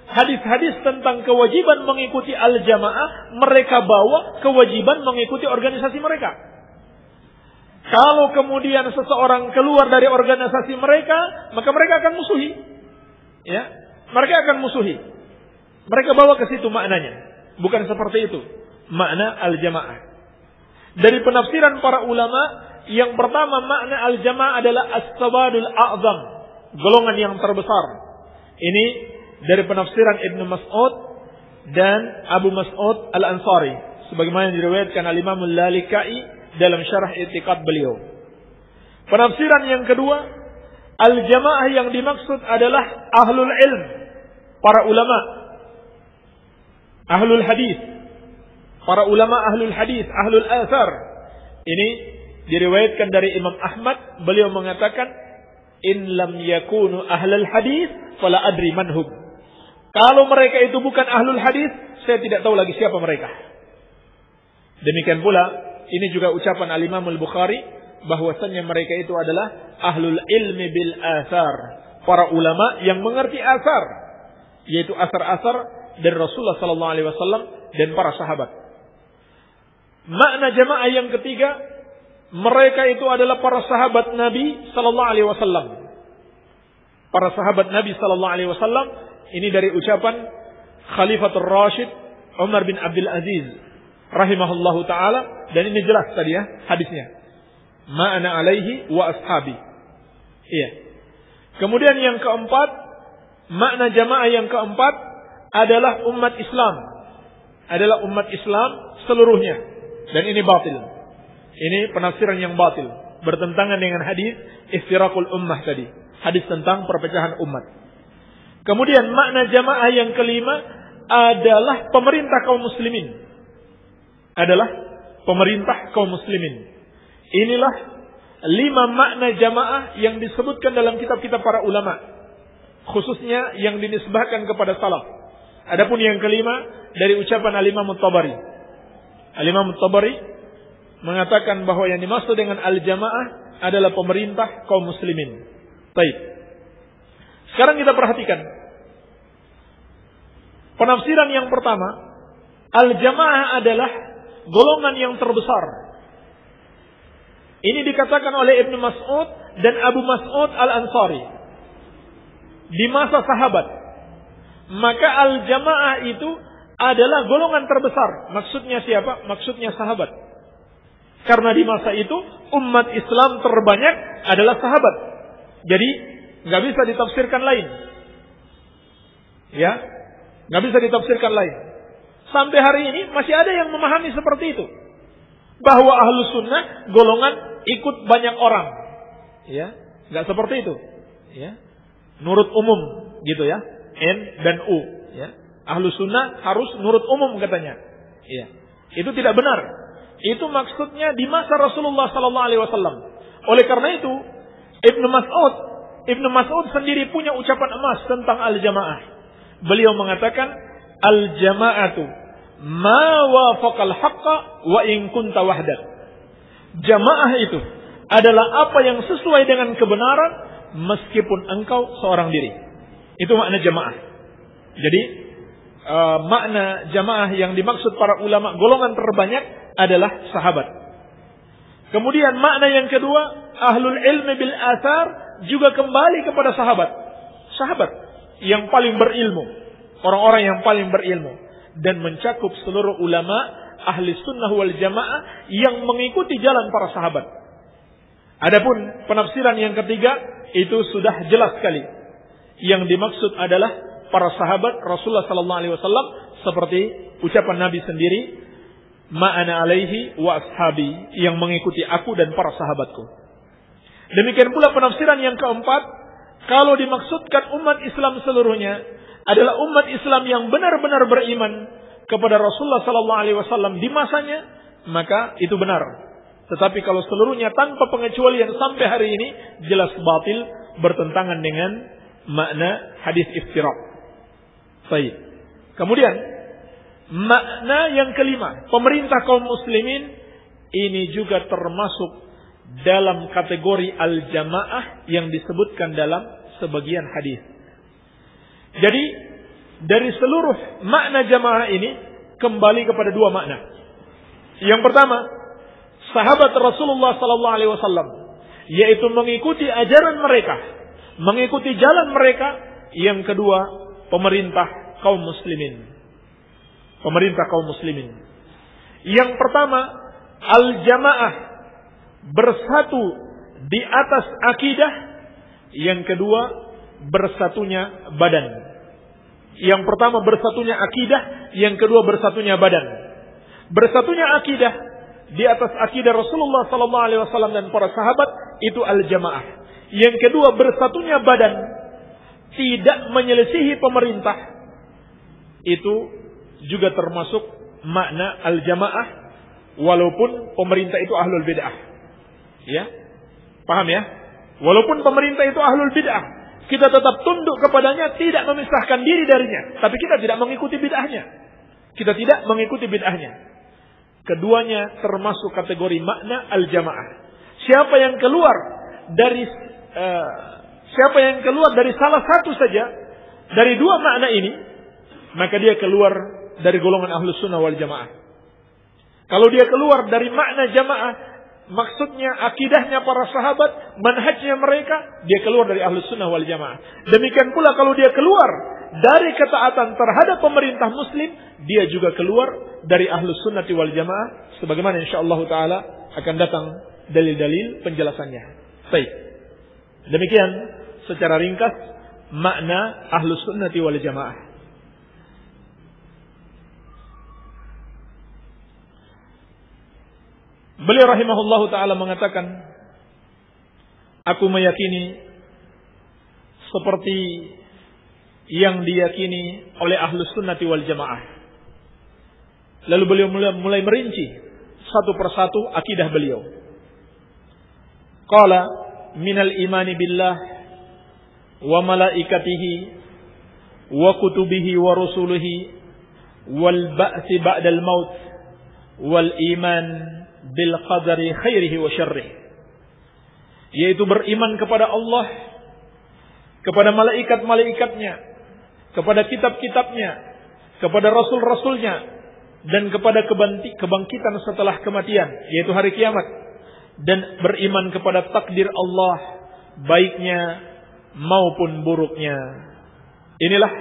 hadis-hadis tentang kewajiban mengikuti al-jamaah mereka bawa kewajiban mengikuti organisasi mereka. Kalau kemudian seseorang keluar dari organisasi mereka, maka mereka akan musuhi. Ya, mereka akan musuhi. Mereka bawa ke situ maknanya. Bukan seperti itu makna al-jamaah. Dari penafsiran para ulama, yang pertama makna al-jamaah adalah as-sawadul a'zam, golongan yang terbesar. Ini dari penafsiran Ibnu Mas'ud dan Abu Mas'ud Al-Ansari, sebagaimana diriwayatkan al-Imam Al-Lalikai dalam syarah i'tiqad beliau. Penafsiran yang kedua, al-jamaah yang dimaksud adalah ahlul ilm, para ulama, ahlul hadis, para ulama ahlul hadis, ahlul athar. Ini diriwayatkan dari Imam Ahmad, beliau mengatakan, in lam yakunu ahlul hadis fala adri manhum. Kalau mereka itu bukan ahlul hadis, saya tidak tahu lagi siapa mereka. Demikian pula, ini juga ucapan al-Imam Al-Bukhari, bahwasannya mereka itu adalah ahlul ilmi bil athar, para ulama yang mengerti asar, yaitu asar-asar dari Rasulullah sallallahu alaihi wasallam dan para sahabat. Makna jamaah yang ketiga, mereka itu adalah para sahabat Nabi sallallahu alaihi wasallam. Para sahabat Nabi sallallahu alaihi wasallam, ini dari ucapan Khalifatul Rashid Umar bin Abdul Aziz rahimahullahu taala, dan ini jelas tadi ya hadisnya. Ma'ana alaihi wa ashabi. Iya. Kemudian yang keempat, makna jamaah yang keempat adalah umat Islam. Adalah umat Islam seluruhnya. Dan ini batil. Ini penafsiran yang batil. Bertentangan dengan hadis iftiraqul ummah tadi. Hadis tentang perpecahan umat. Kemudian makna jamaah yang kelima adalah pemerintah kaum muslimin. Adalah pemerintah kaum muslimin. Inilah 5 makna jamaah yang disebutkan dalam kitab-kitab para ulama. Khususnya yang dinisbahkan kepada salaf. Adapun yang kelima dari ucapan Al-Imam At-Tabari. Al-Imam At-Tabari mengatakan bahwa yang dimaksud dengan al-jamaah adalah pemerintah kaum muslimin. Baik. Sekarang kita perhatikan. Penafsiran yang pertama, al-jamaah adalah golongan yang terbesar. Ini dikatakan oleh Ibnu Mas'ud dan Abu Mas'ud Al-Ansari di masa sahabat. Maka al-jamaah itu adalah golongan terbesar. Maksudnya siapa? Maksudnya sahabat. Karena di masa itu umat Islam terbanyak adalah sahabat. Jadi nggak bisa ditafsirkan lain. Ya, nggak bisa ditafsirkan lain. Sampai hari ini masih ada yang memahami seperti itu. Bahwa Ahlus Sunnah golongan ikut banyak orang. Ya, nggak seperti itu. Ya, nurut umum gitu ya. N dan U. Ya, Ahlus Sunnah harus nurut umum katanya. Ya, itu tidak benar. Itu maksudnya di masa Rasulullah SAW. Oleh karena itu, Ibnu Mas'ud sendiri punya ucapan emas tentang al-jamaah. Beliau mengatakan, al-jama'atu ma wafaqal haqqa wa in kunta wahdak. Jamaah itu adalah apa yang sesuai dengan kebenaran meskipun engkau seorang diri. Itu makna jamaah. Jadi makna jamaah yang dimaksud para ulama golongan terbanyak adalah sahabat. Kemudian makna yang kedua, ahlul ilmi bil athar juga kembali kepada sahabat. Sahabat yang paling berilmu, orang-orang yang paling berilmu, dan mencakup seluruh ulama ahli sunnah wal jamaah yang mengikuti jalan para sahabat. Adapun penafsiran yang ketiga itu sudah jelas sekali. Yang dimaksud adalah para sahabat Rasulullah sallallahu alaihi wasallam seperti ucapan Nabi sendiri, ma'ana alaihi wa ashabi, yang mengikuti aku dan para sahabatku. Demikian pula penafsiran yang keempat, kalau dimaksudkan umat Islam seluruhnya adalah umat Islam yang benar-benar beriman kepada Rasulullah sallallahu alaihi wasallam di masanya, maka itu benar. Tetapi kalau seluruhnya tanpa pengecualian sampai hari ini jelas batil, bertentangan dengan makna hadis iftiraq. Baik. Kemudian makna yang kelima, pemerintah kaum muslimin, ini juga termasuk dalam kategori al-jamaah yang disebutkan dalam sebagian hadis. Jadi dari seluruh makna jamaah ini kembali kepada 2 makna. Yang pertama, sahabat Rasulullah sallallahu alaihi wasallam, yaitu mengikuti ajaran mereka, mengikuti jalan mereka. Yang kedua, pemerintah kaum muslimin. Pemerintah kaum muslimin. Yang pertama, al-jamaah, bersatu di atas akidah. Yang kedua, bersatunya badan. Yang pertama bersatunya akidah, yang kedua bersatunya badan. Bersatunya akidah di atas akidah Rasulullah sallallahu alaihi wasallam dan para sahabat, itu al-jamaah. Yang kedua, bersatunya badan, tidak menyelisihi pemerintah, itu juga termasuk makna al-jamaah, walaupun pemerintah itu ahlul bid'ah. Ya, paham ya? Walaupun pemerintah itu ahlul bid'ah, kita tetap tunduk kepadanya, tidak memisahkan diri darinya, tapi kita tidak mengikuti bid'ahnya. Kita tidak mengikuti bid'ahnya. Keduanya termasuk kategori makna al-jamaah. Siapa yang keluar dari salah satu saja dari 2 makna ini, maka dia keluar dari golongan ahlus sunnah wal jamaah. Kalau dia keluar dari makna jamaah, maksudnya akidahnya para sahabat, manhajnya mereka, dia keluar dari ahlus sunnah wal jamaah. Demikian pula kalau dia keluar dari ketaatan terhadap pemerintah muslim, dia juga keluar dari ahlus sunnah wal jamaah, sebagaimana insyaallah taala akan datang dalil-dalil penjelasannya. Baik. Demikian secara ringkas makna ahlus sunnah wal jamaah. Beliau rahimahullahu ta'ala mengatakan, aku meyakini seperti yang diyakini oleh ahlus sunnati wal jamaah. Lalu beliau mulai merinci satu persatu akidah beliau. Qala minal imani billah wa malaikatihi wa kutubihi wa rusulihi wal ba'si ba'dal maut wal iman bil qadari khairihi wa syarrihi, yaitu beriman kepada Allah, kepada malaikat-malaikatnya, kepada kitab-kitabnya, kepada rasul-rasulnya, dan kepada kebangkitan setelah kematian, yaitu hari kiamat, dan beriman kepada takdir Allah, baiknya maupun buruknya. Inilah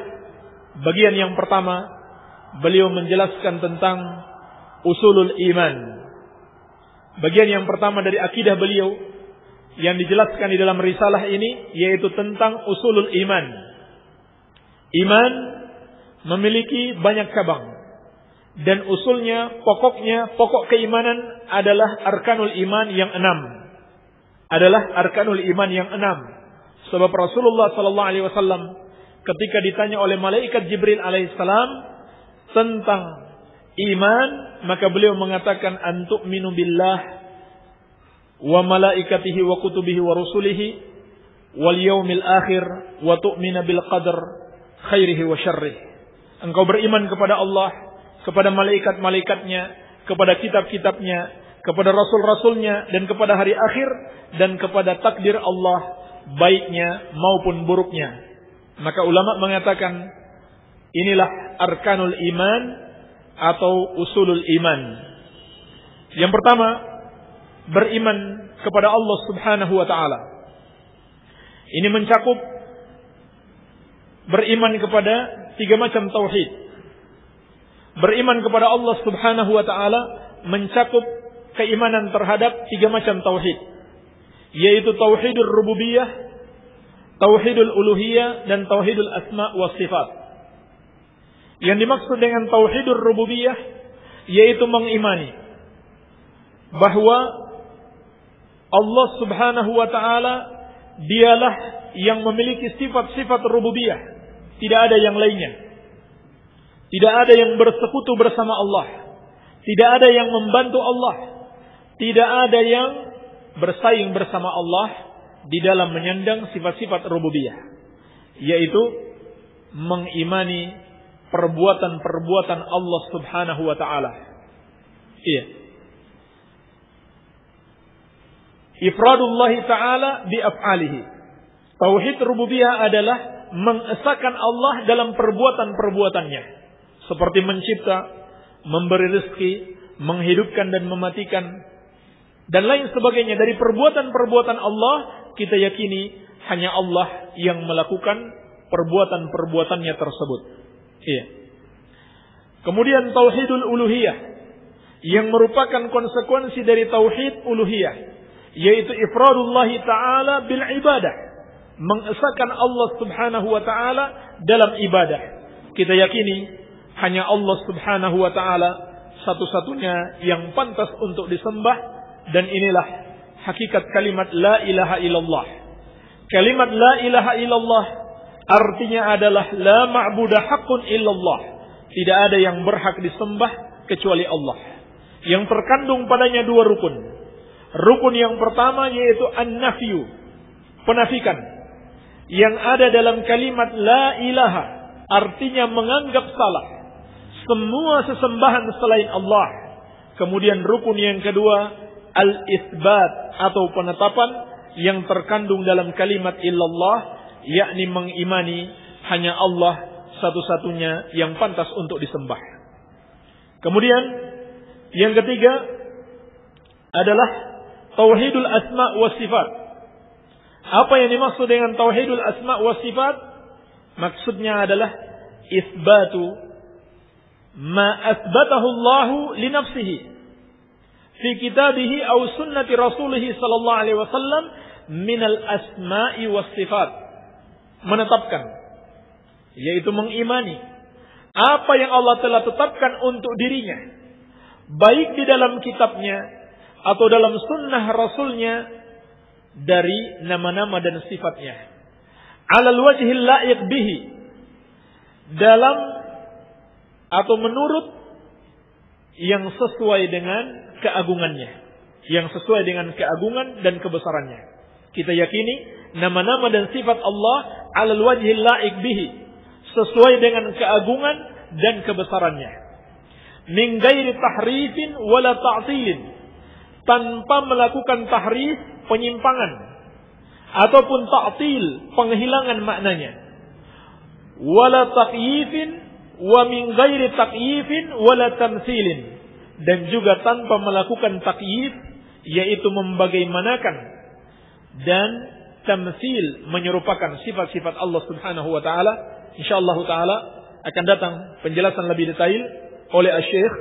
bagian yang pertama, beliau menjelaskan tentang usulul iman. Bagian yang pertama dari akidah beliau yang dijelaskan di dalam risalah ini, yaitu tentang usulul iman. Iman memiliki banyak cabang, dan usulnya, pokok keimanan adalah arkanul iman yang 6. Sebab Rasulullah sallallahu alaihi wasallam ketika ditanya oleh malaikat Jibril alaihissalam tentang iman, maka beliau mengatakan antu'minu billah wa malaikatihi wa kutubihi wa rusulihi wal yaumil akhir wa tu'mina bil qadar khairihi wa syarrihi. Engkau beriman kepada Allah, kepada malaikat-malaikatnya, kepada kitab-kitabnya, kepada rasul-rasulnya, dan kepada hari akhir, dan kepada takdir Allah, baiknya maupun buruknya. Maka ulama mengatakan inilah arkanul iman atau usulul iman. Yang pertama, beriman kepada Allah Subhanahu wa ta'ala. Ini mencakup beriman kepada 3 macam tauhid. Beriman kepada Allah Subhanahu wa ta'ala mencakup keimanan terhadap 3 macam tauhid, yaitu tauhidul rububiyah, tauhidul uluhiyah, dan tauhidul asma wa sifat. Yang dimaksud dengan tauhidur rububiyah yaitu mengimani bahwa Allah Subhanahu wa ta'ala dialah yang memiliki sifat-sifat rububiyah, tidak ada yang lainnya. Tidak ada yang bersekutu bersama Allah, tidak ada yang membantu Allah, tidak ada yang bersaing bersama Allah di dalam menyandang sifat-sifat rububiyah, yaitu mengimani perbuatan-perbuatan Allah Subhanahu wa ta'ala. Iya. Ifradullah ta'ala bi af'alihi. Tauhid rububiyah adalah mengesahkan Allah dalam perbuatan-perbuatannya, seperti mencipta, memberi rezeki, menghidupkan dan mematikan, dan lain sebagainya. Dari perbuatan-perbuatan Allah, kita yakini hanya Allah yang melakukan perbuatan-perbuatannya tersebut. Iya. Kemudian tauhidul uluhiyah yang merupakan konsekuensi dari tauhid uluhiyah, yaitu ifradullah ta'ala bil ibadah, mengesahkan Allah Subhanahu wa ta'ala dalam ibadah. Kita yakini hanya Allah Subhanahu wa ta'ala satu-satunya yang pantas untuk disembah, dan inilah hakikat kalimat la ilaha illallah. Kalimat la ilaha illallah artinya adalah la ma'budu haqqun illallah. Tidak ada yang berhak disembah kecuali Allah. Yang terkandung padanya 2 rukun. Rukun yang pertama yaitu an-nafyu, penafikan. Yang ada dalam kalimat la ilaha artinya menganggap salah semua sesembahan selain Allah. Kemudian rukun yang kedua al-isbat atau penetapan yang terkandung dalam kalimat illallah, yakni mengimani hanya Allah satu-satunya yang pantas untuk disembah. Kemudian yang ketiga adalah tauhidul asma wa sifat. Apa yang dimaksud dengan tauhidul asma wa sifat? Maksudnya adalah isbatu ma asbatahu Allah li nafsihi fi kitabihi aw sunnati rasulih sallallahu alaihi wasallam min al asma'i was sifat. Menetapkan, yaitu mengimani apa yang Allah telah tetapkan untuk dirinya, baik di dalam kitabnya atau dalam sunnah Rasulnya dari nama-nama dan sifatnya. Alal wajhil la'iq bihi, dalam atau menurut yang sesuai dengan keagungannya, yang sesuai dengan keagungan dan kebesarannya. Kita yakini nama-nama dan sifat Allah alal wajhil la'iq bihi, sesuai dengan keagungan dan kebesarannya. Min ghairi tahrifin wala ta'tilin, tanpa melakukan tahrif, penyimpangan, ataupun ta'til, penghilangan maknanya. Wala taqyifin wa min ghairi taqyifin wala tamtsilin, dan juga tanpa melakukan taqyif, yaitu membagaimanakan, dan tamtsil, menyerupakan sifat-sifat Allah Subhanahu wa taala. Insyaallah taala akan datang penjelasan lebih detail oleh Asy-Syaikh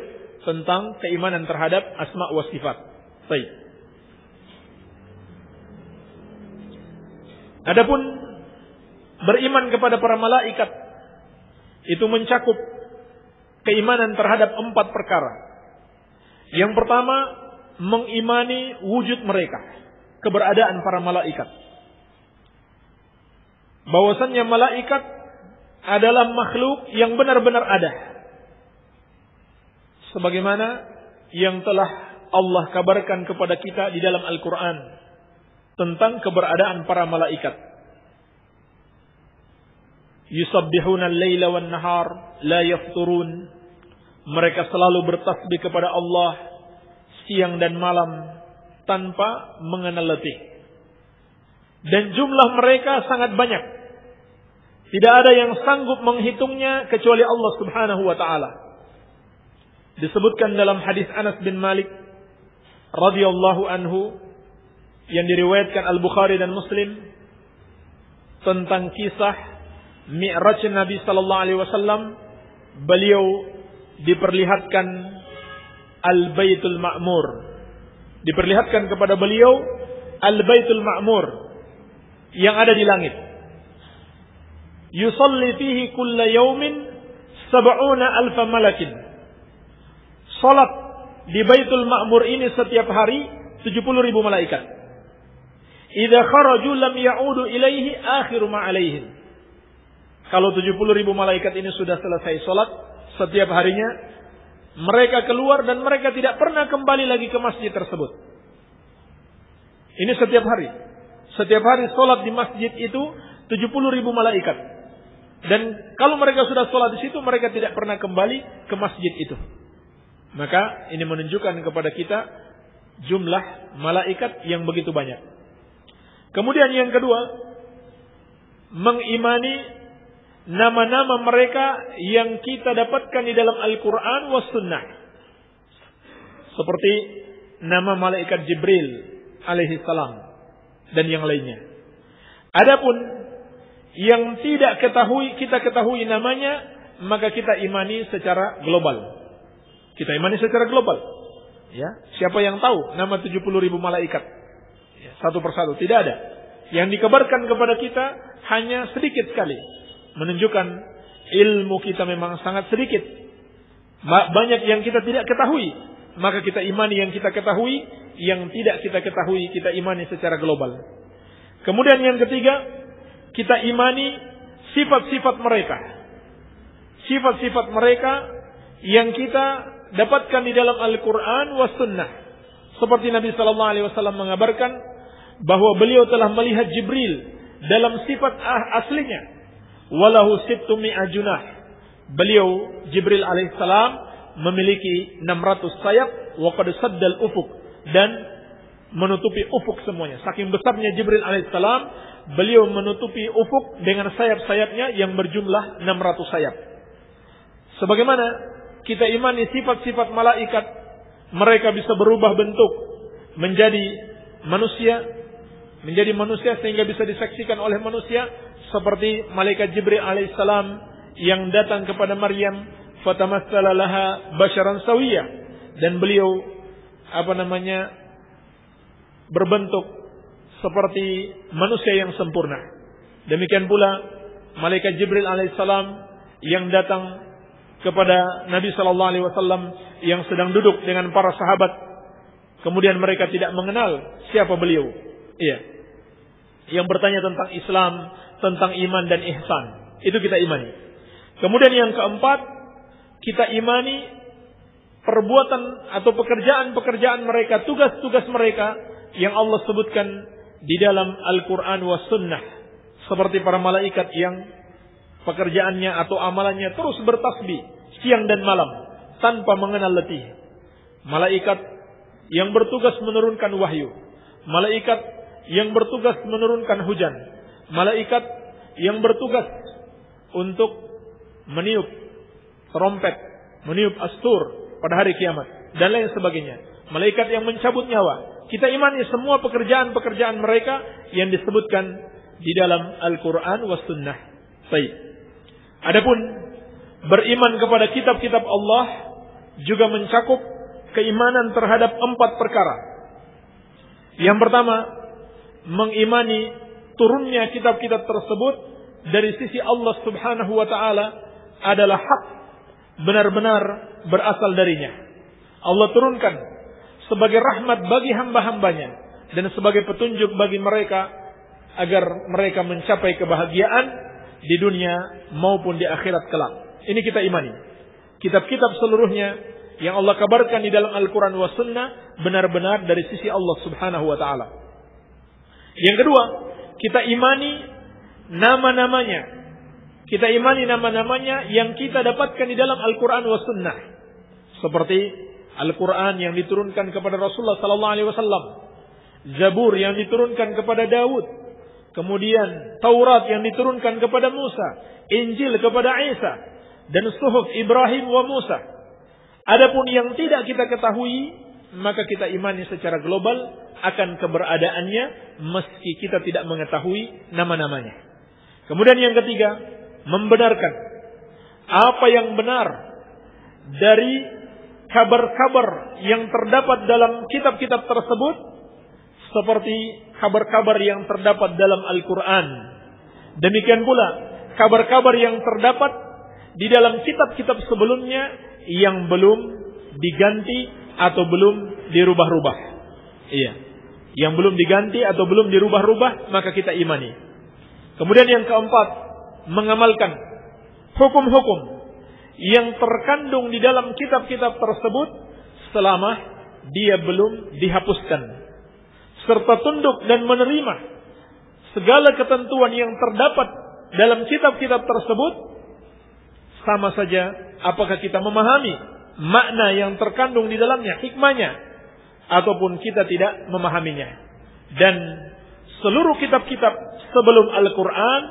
tentang keimanan terhadap asma wa sifat. Baik. Adapun beriman kepada para malaikat itu mencakup keimanan terhadap 4 perkara. Yang pertama, mengimani wujud mereka, keberadaan para malaikat. Bahwasannya malaikat adalah makhluk yang benar-benar ada, sebagaimana yang telah Allah kabarkan kepada kita di dalam Al-Quran tentang keberadaan para malaikat. Yusabbihuna al-laila wan nahar la yafturun. Mereka selalu bertasbih kepada Allah siang dan malam tanpa mengenal letih. Dan jumlah mereka sangat banyak. Tidak ada yang sanggup menghitungnya kecuali Allah Subhanahu wa taala. Disebutkan dalam hadis Anas bin Malik radhiyallahu anhu yang diriwayatkan Al-Bukhari dan Muslim tentang kisah Mi'raj Nabi sallallahu alaihi wasallam. Beliau diperlihatkan Al-Baitul Ma'mur. Diperlihatkan kepada beliau Al-Baitul Ma'mur yang ada di langit. Yusalli fihi kulla yawmin 70,000 malakin. Salat di Baitul Ma'mur ini setiap hari 70.000 malaikat. Idza kharaju lam ya'udu ilaihi akhiru ma alaihim. Kalau 70.000 malaikat ini sudah selesai salat setiap harinya, mereka keluar dan mereka tidak pernah kembali lagi ke masjid tersebut. Ini setiap hari. Setiap hari salat di masjid itu 70.000 malaikat. Dan kalau mereka sudah salat di situ, mereka tidak pernah kembali ke masjid itu. Maka ini menunjukkan kepada kita jumlah malaikat yang begitu banyak. Kemudian yang kedua, mengimani nama-nama mereka yang kita dapatkan di dalam Al-Quran was sunnah. Seperti nama malaikat Jibril alaihi salam dan yang lainnya. Adapun yang tidak kita ketahui namanya, maka kita imani secara global. Kita imani secara global. Ya, siapa yang tahu nama 70.000 malaikat? Ya, satu persatu tidak ada. Yang dikabarkan kepada kita hanya sedikit sekali. Menunjukkan ilmu kita memang sangat sedikit. Banyak yang kita tidak ketahui. Maka kita imani yang kita ketahui, yang tidak kita ketahui kita imani secara global. Kemudian yang ketiga, kita imani sifat-sifat mereka. Sifat-sifat mereka yang kita dapatkan di dalam Al-Quran was sunnah. Seperti Nabi SAW mengabarkan bahwa beliau telah melihat Jibril dalam sifat aslinya. Walahu sittu mi'a junah. Beliau Jibril alaihissalam memiliki 600 sayap. Wa qad saddal ufuk, dan menutupi ufuk semuanya. Saking besarnya Jibril alaihissalam, beliau menutupi ufuk dengan sayap-sayapnya yang berjumlah 600 sayap. Sebagaimana kita imani sifat-sifat malaikat, mereka bisa berubah bentuk menjadi manusia sehingga bisa disaksikan oleh manusia, seperti malaikat Jibril alaihissalam yang datang kepada Maryam, fatamassala laha basyaran sawiyya, dan beliau berbentuk seperti manusia yang sempurna. Demikian pula malaikat Jibril alaihissalam yang datang kepada Nabi sallallahu alaihi wasallam yang sedang duduk dengan para sahabat kemudian mereka tidak mengenal siapa beliau. Iya. Yang bertanya tentang Islam, tentang iman dan ihsan. Itu kita imani. Kemudian yang keempat, kita imani perbuatan atau pekerjaan-pekerjaan mereka, tugas-tugas mereka yang Allah sebutkan di dalam Al-Quran was Sunnah. Seperti para malaikat yang pekerjaannya atau amalannya terus bertasbih siang dan malam tanpa mengenal letih. Malaikat yang bertugas menurunkan wahyu. Malaikat yang bertugas menurunkan hujan. Malaikat yang bertugas untuk meniup trompet, meniup astur pada hari kiamat dan lain sebagainya. Malaikat yang mencabut nyawa. Kita imani semua pekerjaan-pekerjaan mereka yang disebutkan di dalam Al-Quran was Sunnah. Baik. Adapun beriman kepada kitab-kitab Allah juga mencakup keimanan terhadap 4 perkara. Yang pertama, mengimani turunnya kitab-kitab tersebut dari sisi Allah Subhanahu wa taala adalah hak, benar-benar berasal darinya. Allah turunkan sebagai rahmat bagi hamba-hambanya dan sebagai petunjuk bagi mereka agar mereka mencapai kebahagiaan di dunia maupun di akhirat kelak. Ini kita imani. Kitab-kitab seluruhnya yang Allah kabarkan di dalam Al-Quran wa Sunnah benar-benar dari sisi Allah Subhanahu wa ta'ala. Yang kedua, kita imani nama-namanya. Kita imani nama-namanya yang kita dapatkan di dalam Al-Quran wa Sunnah. Seperti Al-Quran yang diturunkan kepada Rasulullah sallallahu alaihi wasallam, Zabur yang diturunkan kepada Daud, kemudian Taurat yang diturunkan kepada Musa, Injil kepada Isa, dan Suhuf Ibrahim wa Musa. Adapun yang tidak kita ketahui, maka kita imani secara global akan keberadaannya meski kita tidak mengetahui nama-namanya. Kemudian yang ketiga, membenarkan apa yang benar dari kabar-kabar yang terdapat dalam kitab-kitab tersebut, seperti kabar-kabar yang terdapat dalam Al-Quran. Demikian pula kabar-kabar yang terdapat di dalam kitab-kitab sebelumnya yang belum diganti atau belum dirubah-rubah. Iya, yang belum diganti atau belum dirubah-rubah, maka kita imani. Kemudian yang keempat, mengamalkan hukum-hukum yang terkandung di dalam kitab-kitab tersebut selama dia belum dihapuskan, serta tunduk dan menerima segala ketentuan yang terdapat dalam kitab-kitab tersebut, sama saja apakah kita memahami makna yang terkandung di dalamnya, hikmahnya, ataupun kita tidak memahaminya. Dan seluruh kitab-kitab sebelum Al-Quran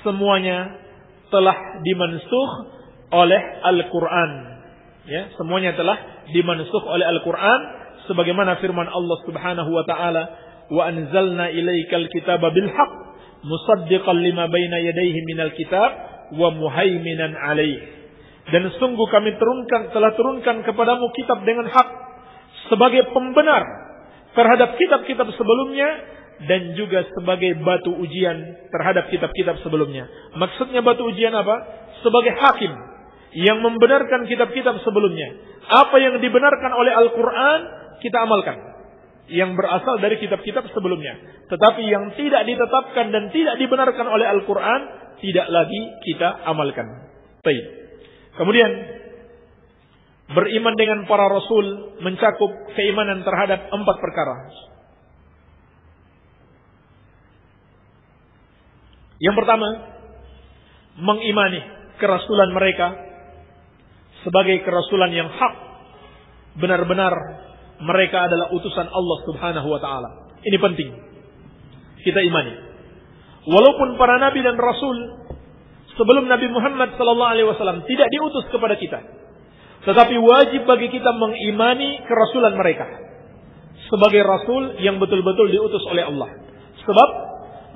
semuanya telah dimansukh oleh Al-Quran. Ya, semuanya telah dimansukh oleh Al-Quran, sebagaimana firman Allah Subhanahu wa taala, "Wa anzalna ilaikal kitaba bil haqq musaddiqan lima baina yadayhi minal kitab wa muhaiminan alaih." Dan sungguh kami telah turunkan kepadamu kitab dengan hak sebagai pembenar terhadap kitab-kitab sebelumnya dan juga sebagai batu ujian terhadap kitab-kitab sebelumnya. Maksudnya batu ujian apa? Sebagai hakim yang membenarkan kitab-kitab sebelumnya. Apa yang dibenarkan oleh Al-Quran kita amalkan, yang berasal dari kitab-kitab sebelumnya. Tetapi yang tidak ditetapkan dan tidak dibenarkan oleh Al-Quran tidak lagi kita amalkan. Baik. Kemudian beriman dengan para rasul mencakup keimanan terhadap 4 perkara. Yang pertama, mengimani kerasulan mereka sebagai kerasulan yang hak. Benar-benar mereka adalah utusan Allah Subhanahu wa taala. Ini penting kita imani. Walaupun para nabi dan rasul sebelum Nabi Muhammad sallallahu alaihi wasallam tidak diutus kepada kita, tetapi wajib bagi kita mengimani kerasulan mereka sebagai rasul yang betul-betul diutus oleh Allah. Sebab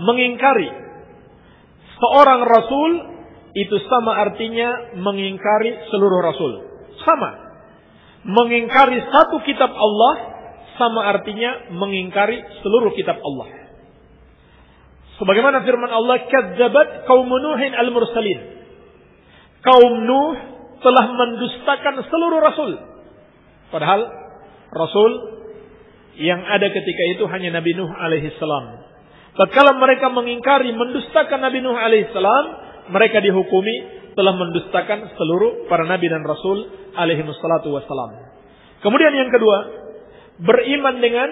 mengingkari seorang rasul itu sama artinya mengingkari seluruh rasul. Sama. Mengingkari satu kitab Allah sama artinya mengingkari seluruh kitab Allah. Sebagaimana firman Allah, "Kadzabat qaum Nuhin al-mursalin." Kaum Nuh telah mendustakan seluruh rasul. Padahal rasul Yang ada ketika itu hanya Nabi Nuh alaihissalam. Tatkala mereka mengingkari, mendustakan Nabi Nuh alaihissalam, mereka dihukumi telah mendustakan seluruh para nabi dan rasul alaihimussalatu wassalam. Kemudian yang kedua, beriman dengan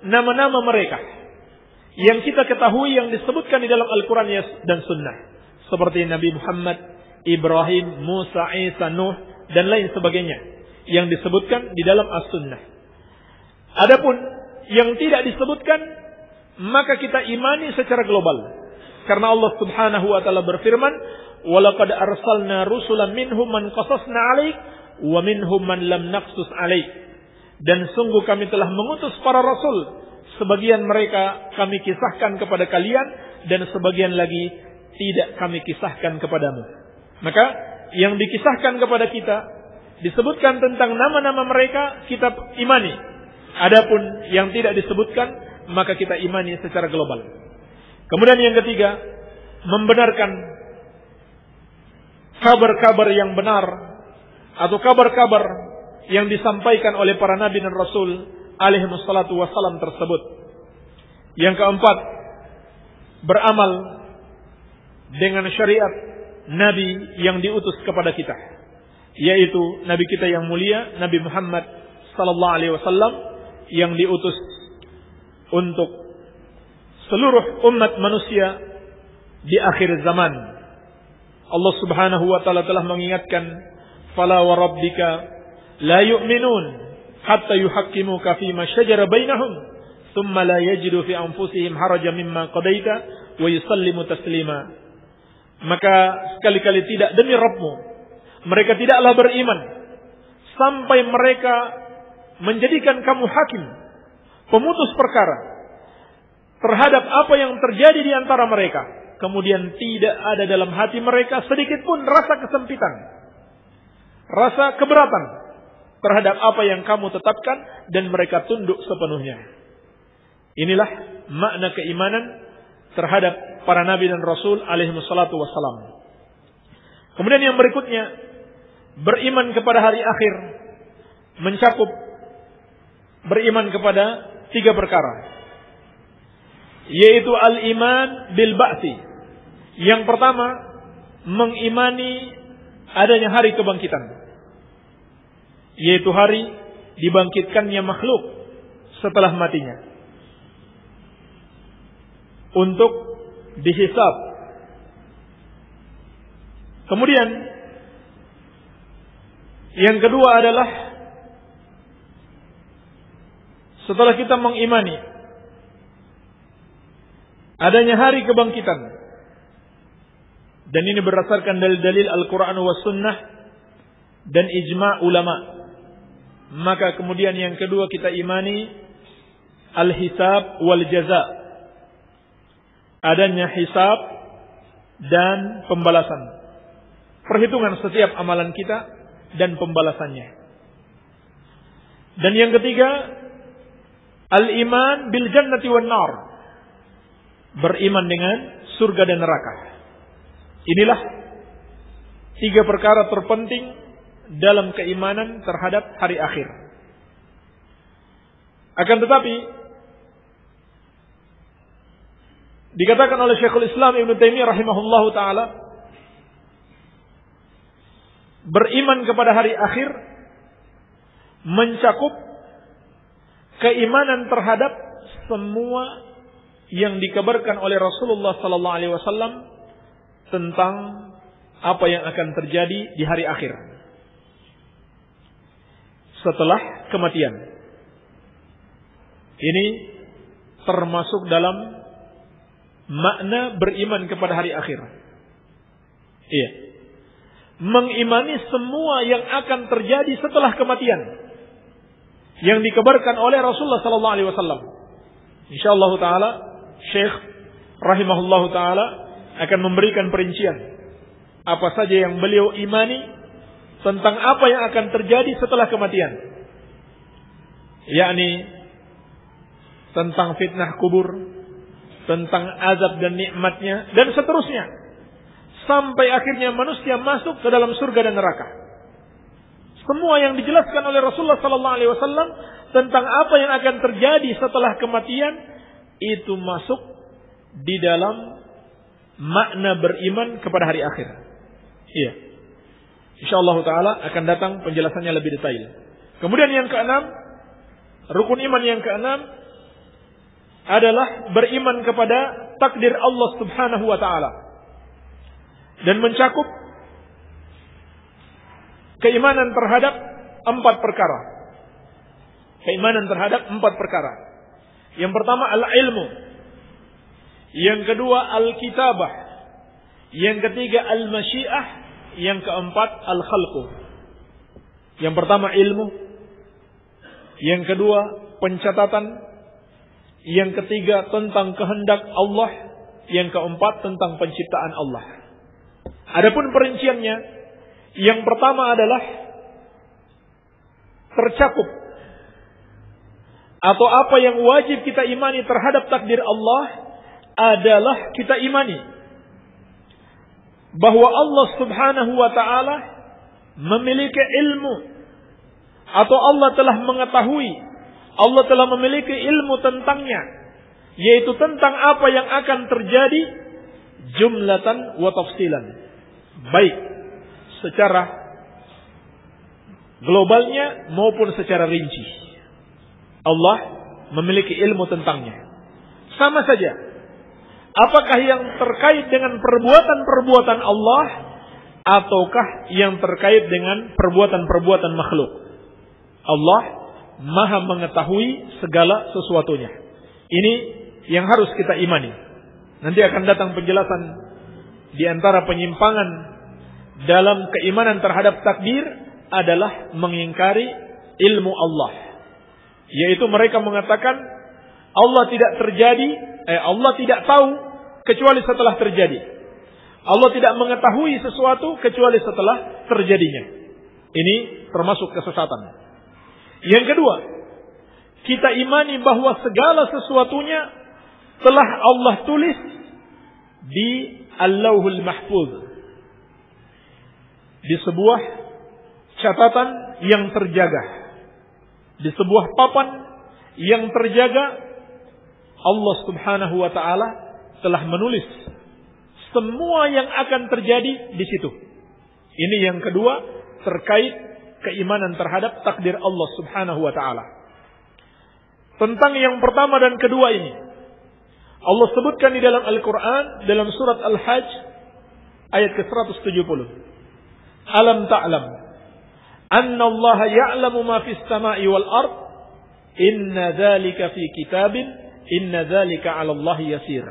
nama-nama mereka yang kita ketahui yang disebutkan di dalam Al-Quran dan Sunnah, seperti Nabi Muhammad, Ibrahim, Musa, Isa, Nuh dan lain sebagainya yang disebutkan di dalam As-Sunnah. Adapun yang tidak disebutkan, maka kita imani secara global. Karena Allah Subhanahu wa taala berfirman, "Walaqad arsalna rusulan minhum man qasasna 'alaik wa minhum man lam naqsus 'alaik." Dan sungguh kami telah mengutus para rasul, sebagian mereka kami kisahkan kepada kalian dan sebagian lagi tidak kami kisahkan kepadamu. Maka yang dikisahkan kepada kita disebutkan tentang nama-nama mereka, kita imani. Adapun yang tidak disebutkan, maka kita imani secara global. Kemudian yang ketiga, membenarkan kabar-kabar yang benar atau kabar-kabar yang disampaikan oleh para nabi dan rasul alaihi wassalatu wassalam tersebut. Yang keempat, beramal dengan syariat nabi yang diutus kepada kita, yaitu nabi kita yang mulia, Nabi Muhammad sallallahu alaihi wasallam, yang diutus untuk seluruh umat manusia di akhir zaman. Allah Subhanahu wa taala telah mengingatkan, "Fala wa rabbika la yu'minun hatta yuhaqqimuka fima shajara bainahum, thumma la yajidu fi anfusihim harajan mimma qadaita wa yusallimu taslima." Maka sekali-kali tidak demi Rabbmu, mereka tidaklah beriman sampai mereka menjadikan kamu hakim, pemutus perkara terhadap apa yang terjadi di antara mereka. Kemudian tidak ada dalam hati mereka sedikit pun rasa kesempitan, rasa keberatan terhadap apa yang kamu tetapkan, dan mereka tunduk sepenuhnya. Inilah makna keimanan terhadap para nabi dan rasul alaihi wassalatu wassalam. Kemudian yang berikutnya, beriman kepada hari akhir mencakup beriman kepada 3 perkara, yaitu al-iman bil ba'tsi. Yang pertama, mengimani adanya hari kebangkitan, yaitu hari dibangkitkannya makhluk setelah matinya untuk dihisab. Kemudian yang kedua adalah setelah kita mengimani adanya hari kebangkitan, dan ini berdasarkan dalil-dalil Al-Quran wa Sunnah dan ijma' ulama, maka kemudian yang kedua kita imani al-hisab wal jaza, adanya hisab dan pembalasan, perhitungan setiap amalan kita dan pembalasannya. Dan yang ketiga, al-iman bil jannati wan nar, beriman dengan surga dan neraka. Inilah 3 perkara terpenting dalam keimanan terhadap hari akhir. Akan tetapi dikatakan oleh Syekhul Islam Ibnu Taimiyah rahimahullahu taala, beriman kepada hari akhir mencakup keimanan terhadap semua yang dikabarkan oleh Rasulullah sallallahu alaihi wasallam tentang apa yang akan terjadi di hari akhir setelah kematian. Ini termasuk dalam makna beriman kepada hari akhir. Iya. Mengimani semua yang akan terjadi setelah kematian yang dikabarkan oleh Rasulullah sallallahu alaihi wasallam. Insyaallah taala Syekh rahimahullahu taala akan memberikan perincian apa saja yang beliau imani tentang apa yang akan terjadi setelah kematian, yakni tentang fitnah kubur, tentang azab dan nikmatnya, dan seterusnya, sampai akhirnya manusia masuk ke dalam surga dan neraka. Semua yang dijelaskan oleh Rasulullah sallallahu alaihi wasallam tentang apa yang akan terjadi setelah kematian, itu masuk di dalam makna beriman kepada hari akhir. Iya. Insyaallah taala akan datang penjelasannya lebih detail. Kemudian yang keenam, rukun iman yang keenam adalah beriman kepada takdir Allah Subhanahu wa taala. Dan mencakup keimanan terhadap 4 perkara. Keimanan terhadap 4 perkara. Yang pertama al-ilmu. Yang kedua al-kitabah. Yang ketiga al-masyiah. Yang keempat al-khalqu. Yang pertama ilmu. Yang kedua pencatatan. Yang ketiga tentang kehendak Allah. Yang keempat tentang penciptaan Allah. Adapun perinciannya, yang pertama adalah tercakup atau apa yang wajib kita imani terhadap takdir Allah adalah kita imani bahwa Allah Subhanahu wa taala memiliki ilmu, atau Allah telah mengetahui, Allah telah memiliki ilmu tentangnya, yaitu tentang apa yang akan terjadi jumlatan wa tafsilan, baik secara globalnya maupun secara rinci. Allah memiliki ilmu tentangnya. Sama saja, apakah yang terkait dengan perbuatan-perbuatan Allah ataukah yang terkait dengan perbuatan-perbuatan makhluk. Allah Maha mengetahui segala sesuatunya. Ini yang harus kita imani. Nanti akan datang penjelasan di antara penyimpangan dalam keimanan terhadap takdir adalah mengingkari ilmu Allah. Yaitu mereka mengatakan Allah Allah tidak tahu kecuali setelah terjadi. Allah tidak mengetahui sesuatu kecuali setelah terjadinya. Ini termasuk kesesatan. Yang kedua, kita imani bahwa segala sesuatunya telah Allah tulis di Al-Lauhul Mahfuz, di sebuah catatan yang terjaga, di sebuah papan yang terjaga. Allah Subhanahu wa taala telah menulis semua yang akan terjadi di situ. Ini yang kedua terkait keimanan terhadap takdir Allah Subhanahu wa taala. Tentang yang pertama dan kedua ini, Allah sebutkan di dalam Al-Qur'an dalam surat Al-Hajj ayat ke-170. Alam ta'lam anna Allah ya'lamu ma fis sama'i wal ard, inna dzalika fi kitabin, inna dzalika 'ala Allah yasir.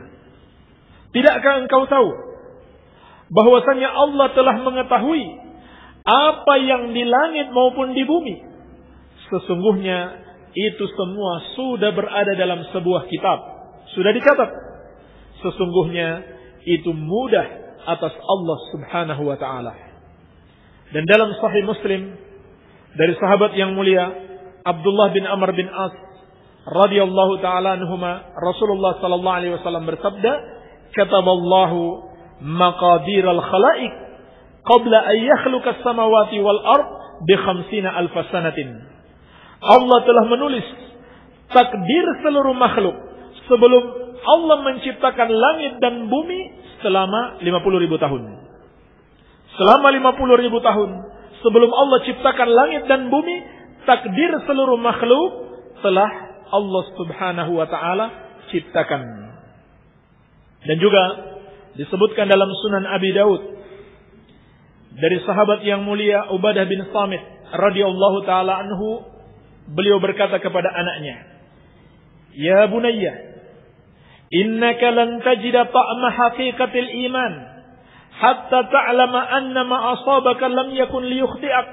Tidakkah engkau tahu bahwasanya Allah telah mengetahui apa yang di langit maupun di bumi? Sesungguhnya itu semua sudah berada dalam sebuah kitab, sudah dicatat. Sesungguhnya itu mudah atas Allah Subhanahu wa taala. Dan dalam Sahih Muslim dari sahabat yang mulia Abdullah bin Amr bin As radhiyallahu taala anhuma, Rasulullah sallallahu alaihi wasallam bersabda, "Kataballahu maqadiral khalaiq qabla an yakhluqa as-samawati wal ard bi 50,000 sanatin." Allah telah menulis takdir seluruh makhluk sebelum Allah menciptakan langit dan bumi selama 50.000 tahun. Selama 50.000 tahun sebelum Allah ciptakan langit dan bumi, takdir seluruh makhluk telah Allah Subhanahu wa taala ciptakan. Dan juga disebutkan dalam Sunan Abi Daud dari sahabat yang mulia Ubadah bin Samit radhiyallahu taala anhu, beliau berkata kepada anaknya, "Ya bunayya, innaka lan tajida ta'ma haqiqatil iman hatta ta'lama anna ma asabaka lam yakun liyukhti'ak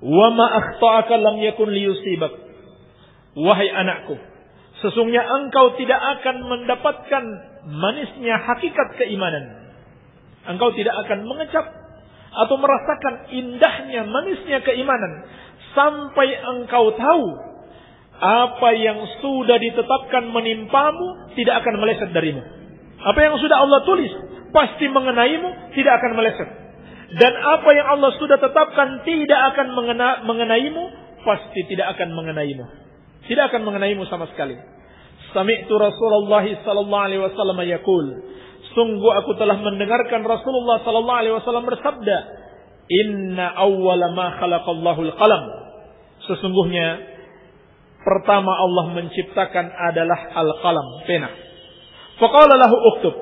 wa ma akhta'aka lam yakun liyusibak." Wahai anakku, sesungguhnya engkau tidak akan mendapatkan manisnya hakikat keimanan. Engkau tidak akan mengecap atau merasakan indahnya, manisnya keimanan sampai engkau tahu apa yang sudah ditetapkan menimpamu tidak akan meleset darimu. Apa yang sudah Allah tulis pasti mengenaimu, tidak akan meleset. Dan apa yang Allah sudah tetapkan tidak akan mengenaimu, pasti tidak akan mengenaimu. Tidak akan mengenaimu sama sekali. Sami'tu Rasulullah sallallahu alaihi wasallam yaqul. Sungguh aku telah mendengarkan Rasulullah sallallahu alaihi wasallam bersabda, "Inna awwala ma khalaqallahu al-qalam." Sesungguhnya pertama Allah menciptakan adalah al-qalam, pena. Faqala lahu uktub.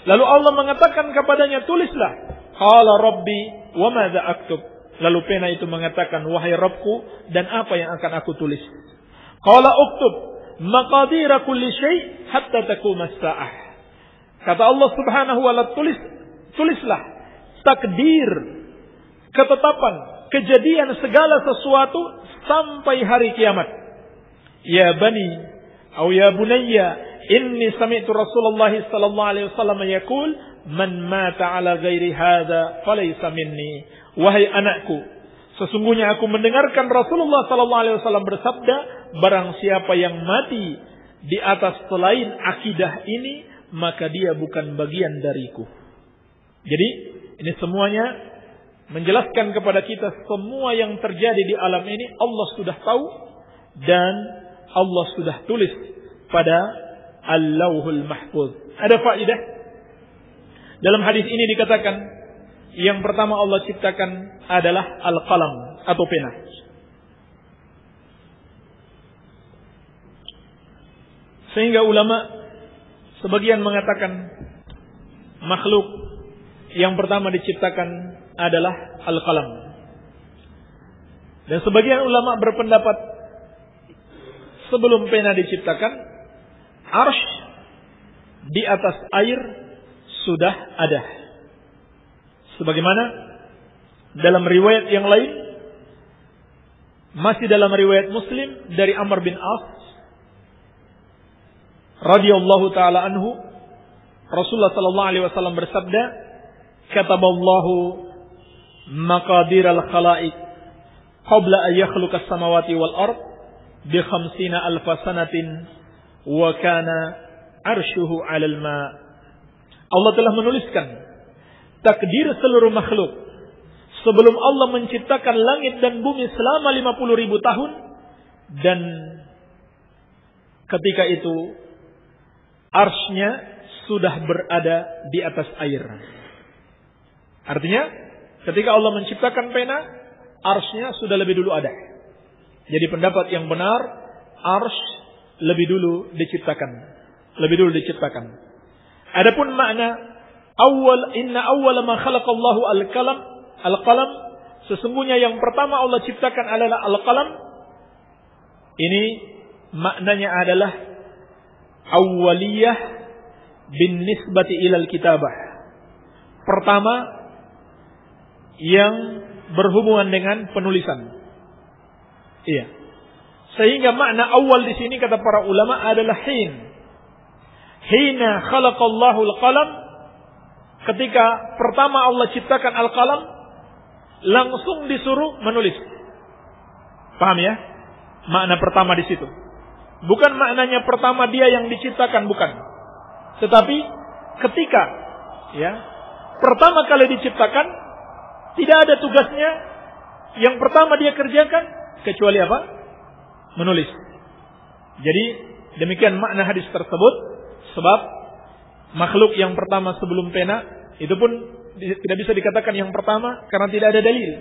Lalu Allah mengatakan kepadanya, tulislah. Qala rabbi wa madza aktub. Lalu pena itu mengatakan, wahai Rabbku, dan apa yang akan aku tulis? Qala uktub maqadira kulli syai' hatta taquma as-sa'ah. Kata Allah Subhanahu wa ta'ala, tulislah takdir, ketetapan, kejadian segala sesuatu sampai hari kiamat. Ya bani atau ya bunayya, inni sami'tu Rasulullah sallallahu alaihi wasallam yaqul, man mata ala ghairi hadza falaysa minni. Wahai anakku, sesungguhnya aku mendengarkan Rasulullah sallallahu alaihi wasallam bersabda, barang siapa yang mati di atas selain akidah ini, maka dia bukan bagian dariku. Jadi ini semuanya menjelaskan kepada kita semua yang terjadi di alam ini Allah sudah tahu dan Allah sudah tulis pada Al-Lauhul Mahfuz. Ada faedah. Dalam hadis ini dikatakan yang pertama Allah ciptakan adalah al-qalam atau pena. Sehingga ulama sebagian mengatakan makhluk yang pertama diciptakan adalah al-qalam. Dan sebagian ulama berpendapat sebelum pena diciptakan, arsy di atas air sudah ada. Sebagaimana dalam riwayat yang lain, masih dalam riwayat Muslim dari Amr bin As radhiyallahu taala anhu, Rasulullah sallallahu alaihi wasallam bersabda, kataballahu maqadiral khalaiq qabla an yakhluqa as-samawati wal ard bi 50 alf sanatin wa kana arshuhu 'alal ma. Allah telah menuliskan takdir seluruh makhluk sebelum Allah menciptakan langit dan bumi selama 50.000 tahun, dan ketika itu arsy-nya sudah berada di atas air. Artinya ketika Allah menciptakan pena, arsy-nya sudah lebih dulu ada. Jadi pendapat yang benar, arsy lebih dulu diciptakan. Adapun makna inna awwala ma khalaqallahu al-qalam, sesungguhnya yang pertama Allah ciptakan adalah al-qalam. Ini maknanya adalah awwaliyah bin nisbati ilal kitabah. Pertama yang berhubungan dengan penulisan. Iya. Sehingga makna awal di sini kata para ulama adalah hina khalaqallahu al-qalam, ketika pertama Allah ciptakan al-qalam, langsung disuruh menulis. Paham ya? Makna pertama di situ. Bukan maknanya pertama dia yang diciptakan, bukan. Tetapi ketika pertama kali diciptakan, tidak ada tugasnya yang pertama dia kerjakan kecuali apa? Menulis. Jadi demikian makna hadis tersebut. Sebab makhluk yang pertama sebelum pena itu pun tidak bisa dikatakan yang pertama karena tidak ada dalil.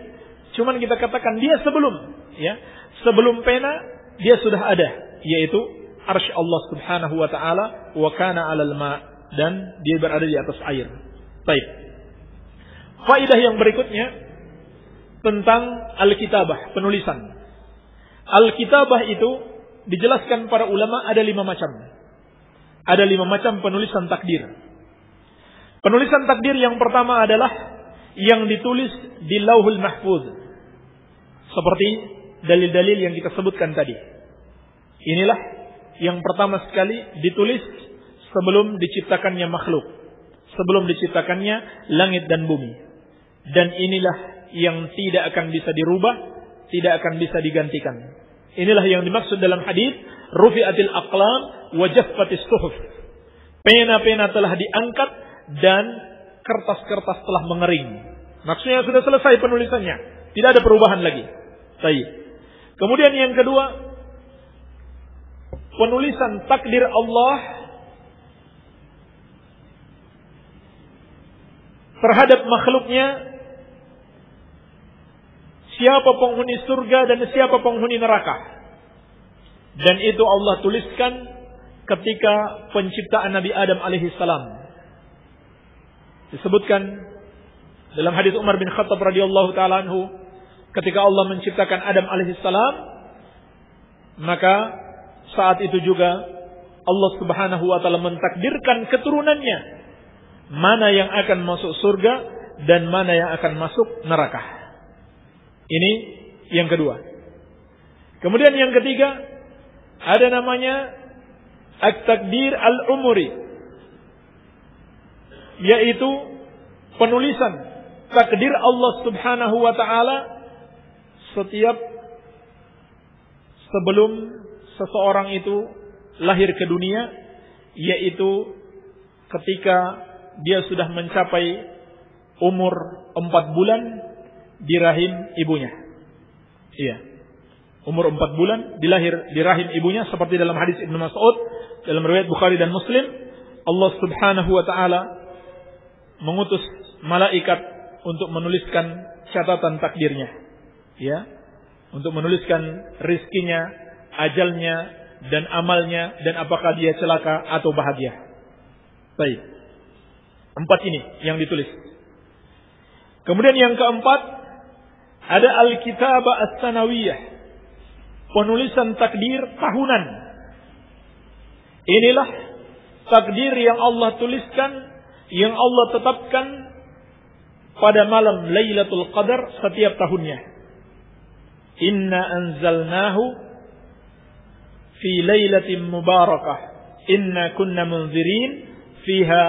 Cuman kita katakan dia sebelum pena dia sudah ada, yaitu arsy Allah Subhanahu wa taala, wa kana 'alal ma, dan dia berada di atas air. Baik. Faedah yang berikutnya tentang al-kitabah, penulisan. Al-kitabah itu dijelaskan para ulama ada 5 macam. Ada 5 macam penulisan takdir. Penulisan takdir yang pertama adalah yang ditulis di Lauhul Mahfuz. Seperti dalil-dalil yang kita sebutkan tadi. Inilah yang pertama sekali ditulis sebelum diciptakannya makhluk. Sebelum diciptakannya langit dan bumi. Dan inilah yang tidak akan bisa dirubah, tidak akan bisa digantikan. Inilah yang dimaksud dalam hadis, rufi'atil aqlam wa jaffatis suhuf. Pena-pena telah diangkat dan kertas-kertas telah mengering. Maksudnya sudah selesai penulisannya, tidak ada perubahan lagi. Baik. Kemudian yang kedua, penulisan takdir Allah terhadap makhluknya, siapa penghuni surga dan siapa penghuni neraka. Dan itu Allah tuliskan ketika penciptaan Nabi Adam alaihissalam. Disebutkan dalam hadis Umar bin Khattab radhiyallahu taala anhu, ketika Allah menciptakan Adam alaihissalam, maka saat itu juga Allah Subhanahu wa taala mentakdirkan keturunannya, mana yang akan masuk surga dan mana yang akan masuk neraka. Ini yang kedua. Kemudian yang ketiga, ada namanya at-takdir al-umuri, yaitu penulisan takdir Allah Subhanahu wa taala setiap sebelum seseorang itu lahir ke dunia, yaitu ketika dia sudah mencapai umur 4 bulan di rahim ibunya. Iya. Umur 4 bulan di rahim ibunya, seperti dalam hadis Ibnu Mas'ud dalam riwayat Bukhari dan Muslim, Allah Subhanahu wa taala mengutus malaikat untuk menuliskan catatan takdirnya. Ya. Untuk menuliskan rizkinya, ajalnya dan amalnya, dan apakah dia celaka atau bahagia. Baik. 4 ini yang ditulis. Kemudian yang keempat, ada al-kitabah as-sanawiyah, penulisan takdir tahunan. Inilah takdir yang Allah tuliskan, yang Allah tetapkan pada malam Lailatul Qadar setiap tahunnya. Inna anzalnahu fi lailatin mubarakah, inna kunna munzirin fiha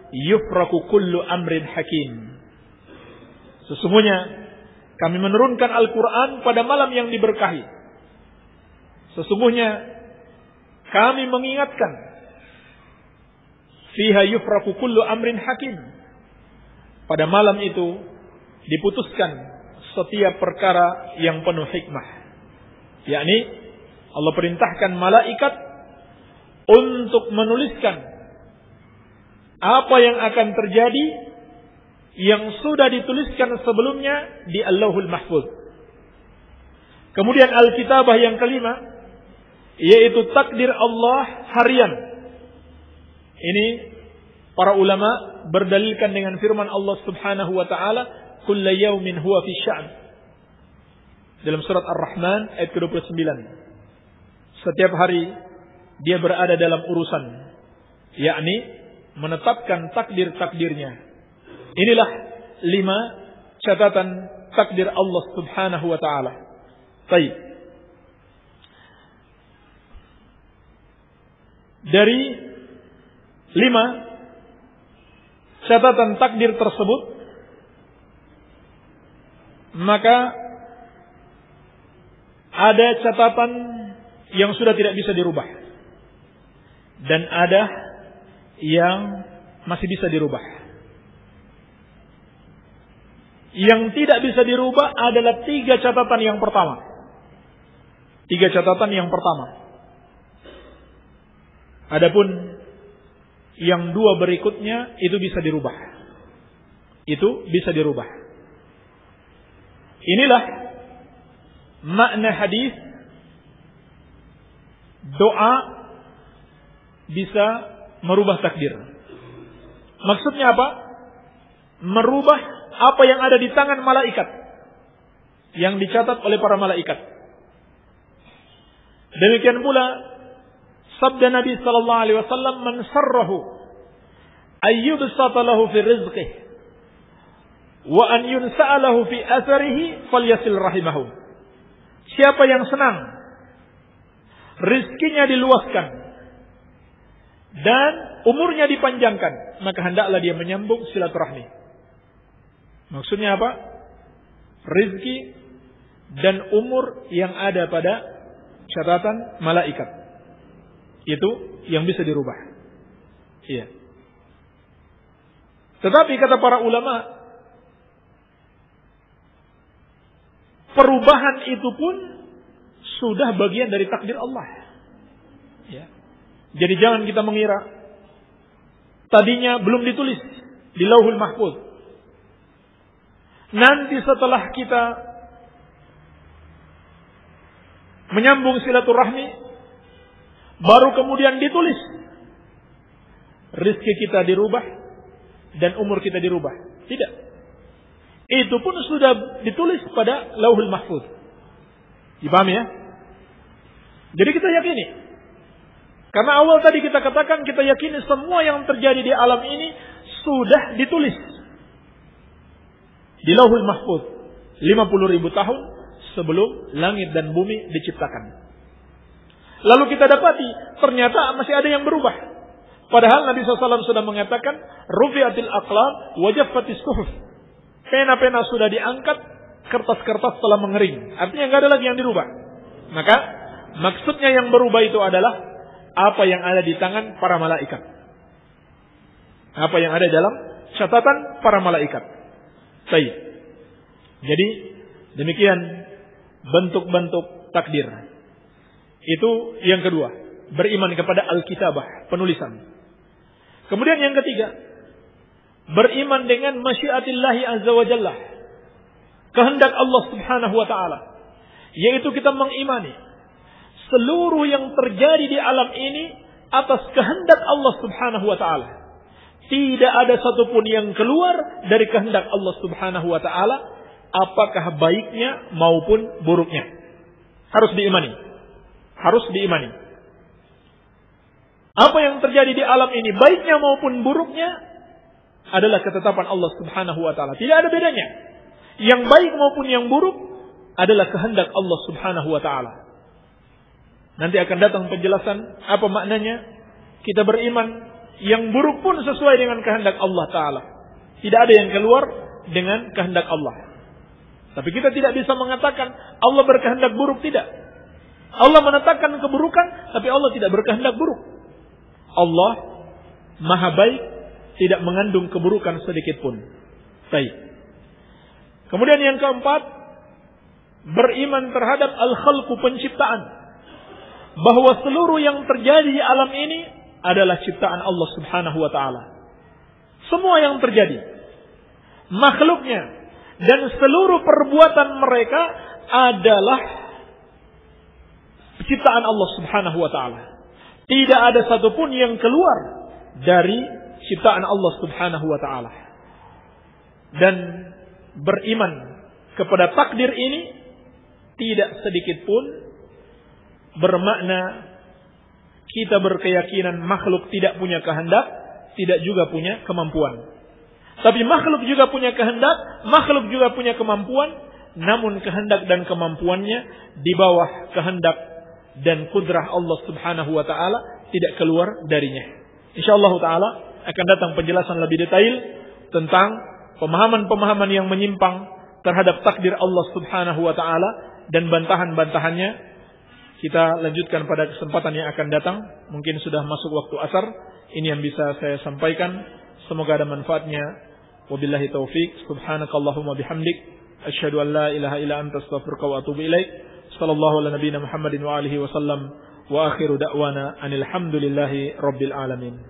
yufraku kullu amrin hakim. Sesungguhnya kami menurunkan Al-Quran pada malam yang diberkahi. Sesungguhnya kami mengingatkan, fiha yufraku kullu amrin hakim. Pada malam itu diputuskan setiap perkara yang penuh hikmah. Yakni Allah perintahkan malaikat untuk menuliskan apa yang akan terjadi yang sudah dituliskan sebelumnya di Allahul Mahfuz. Kemudian Al-Kitabah yang kelima, yaitu takdir Allah harian. Ini para ulama berdalilkan dengan firman Allah Subhanahu wa taala, kullu yaumin huwa fi sya'n. Dalam surat Ar-Rahman ayat ke-29. Setiap hari dia berada dalam urusan, yakni menetapkan takdir-takdirnya. Inilah 5 catatan takdir Allah Subhanahu wa taala. Baik. Dari 5 catatan takdir tersebut, maka ada catatan yang sudah tidak bisa dirubah, dan ada yang masih bisa dirubah. Yang tidak bisa dirubah adalah 3 catatan yang pertama. 3 catatan yang pertama. Adapun yang 2 berikutnya itu bisa dirubah. Itu bisa dirubah. Inilah makna hadis doa bisa merubah takdir. Maksudnya apa? Merubah apa yang ada di tangan malaikat, yang dicatat oleh para malaikat. Demikian pula sabda Nabi sallallahu alaihi wasallam, man sarrahu ayyubsata lahu fi rizqihi wa an yunsa'alahu fi atharihi falyasil rahimahu. Siapa yang senang rizkinya diluaskan dan umurnya dipanjangkan, maka hendaklah dia menyambung silaturahmi. Maksudnya apa? Rizki dan umur yang ada pada catatan malaikat, itu yang bisa dirubah. Iya. Tetapi kata para ulama, perubahan itu pun sudah bagian dari takdir Allah. Ya. Jadi jangan kita mengira tadinya belum ditulis di Lauhul Mahfuz. Nanti setelah kita menyambung silaturahmi, baru kemudian ditulis, rizki kita dirubah dan umur kita dirubah. Tidak. Itu pun sudah ditulis pada Lauhul Mahfuz. Dipahami ya? Jadi kita yakini. Karena awal tadi kita katakan, kita yakini semua yang terjadi di alam ini sudah ditulis di Lauhul Mahfuz 50.000 tahun sebelum langit dan bumi diciptakan. Lalu kita dapati ternyata masih ada yang berubah. Padahal Nabi SAW sudah mengatakan, rufi'atil aqlam wa jaffatis suhuf. Pena-pena sudah diangkat, kertas-kertas telah mengering. Artinya nggak ada lagi yang dirubah. Maka maksudnya yang berubah itu adalah apa yang ada di tangan para malaikat. Apa yang ada dalam catatan para malaikat. Baik. Jadi demikian bentuk-bentuk takdir. Itu yang kedua, beriman kepada al-kitabah, penulisan. Kemudian yang ketiga, beriman dengan masyiatillahi azza wa jalla, kehendak Allah Subhanahu wa taala, yaitu kita mengimani seluruh yang terjadi di alam ini atas kehendak Allah Subhanahu wa taala. Tidak ada satupun yang keluar dari kehendak Allah Subhanahu wa taala, apakah baiknya maupun buruknya. Harus diimani. Harus diimani. Apa yang terjadi di alam ini, baiknya maupun buruknya, adalah ketetapan Allah Subhanahu wa taala. Tidak ada bedanya. Yang baik maupun yang buruk adalah kehendak Allah Subhanahu wa taala. Nanti akan datang penjelasan apa maknanya kita beriman yang buruk pun sesuai dengan kehendak Allah taala. Tidak ada yang keluar dengan kehendak Allah. Tapi kita tidak bisa mengatakan Allah berkehendak buruk, tidak. Allah menetapkan keburukan, tapi Allah tidak berkehendak buruk. Allah Maha baik, tidak mengandung keburukan sedikit pun. Baik. Kemudian yang keempat, beriman terhadap al-khalqu, penciptaan. Bahwa seluruh yang terjadi di alam ini adalah ciptaan Allah Subhanahu wa taala. Semua yang terjadi, makhluknya dan seluruh perbuatan mereka adalah ciptaan Allah Subhanahu wa taala. Tidak ada satupun yang keluar dari ciptaan Allah Subhanahu wa taala. Dan beriman kepada takdir ini tidak sedikit pun bermakna kita berkeyakinan makhluk tidak punya kehendak, tidak juga punya kemampuan. Tapi makhluk juga punya kehendak, makhluk juga punya kemampuan, namun kehendak dan kemampuannya di bawah kehendak dan kudrah Allah Subhanahu wa taala, tidak keluar darinya. Insyaallah taala akan datang penjelasan lebih detail tentang pemahaman-pemahaman yang menyimpang terhadap takdir Allah Subhanahu wa taala dan bantahan-bantahannya. Kita lanjutkan pada kesempatan yang akan datang. Mungkin sudah masuk waktu asar. Ini yang bisa saya sampaikan. Semoga ada manfaatnya. Wabillahi taufik. Subhanakallahumma bihamdik. Asyhadu an la ilaha illa anta astaghfiruka wa atubu ilaik. Sallallahu ala nabiyina Muhammadin wa alihi wa sallam. Wa akhiru da'wana anil hamdulillahi rabbil alamin.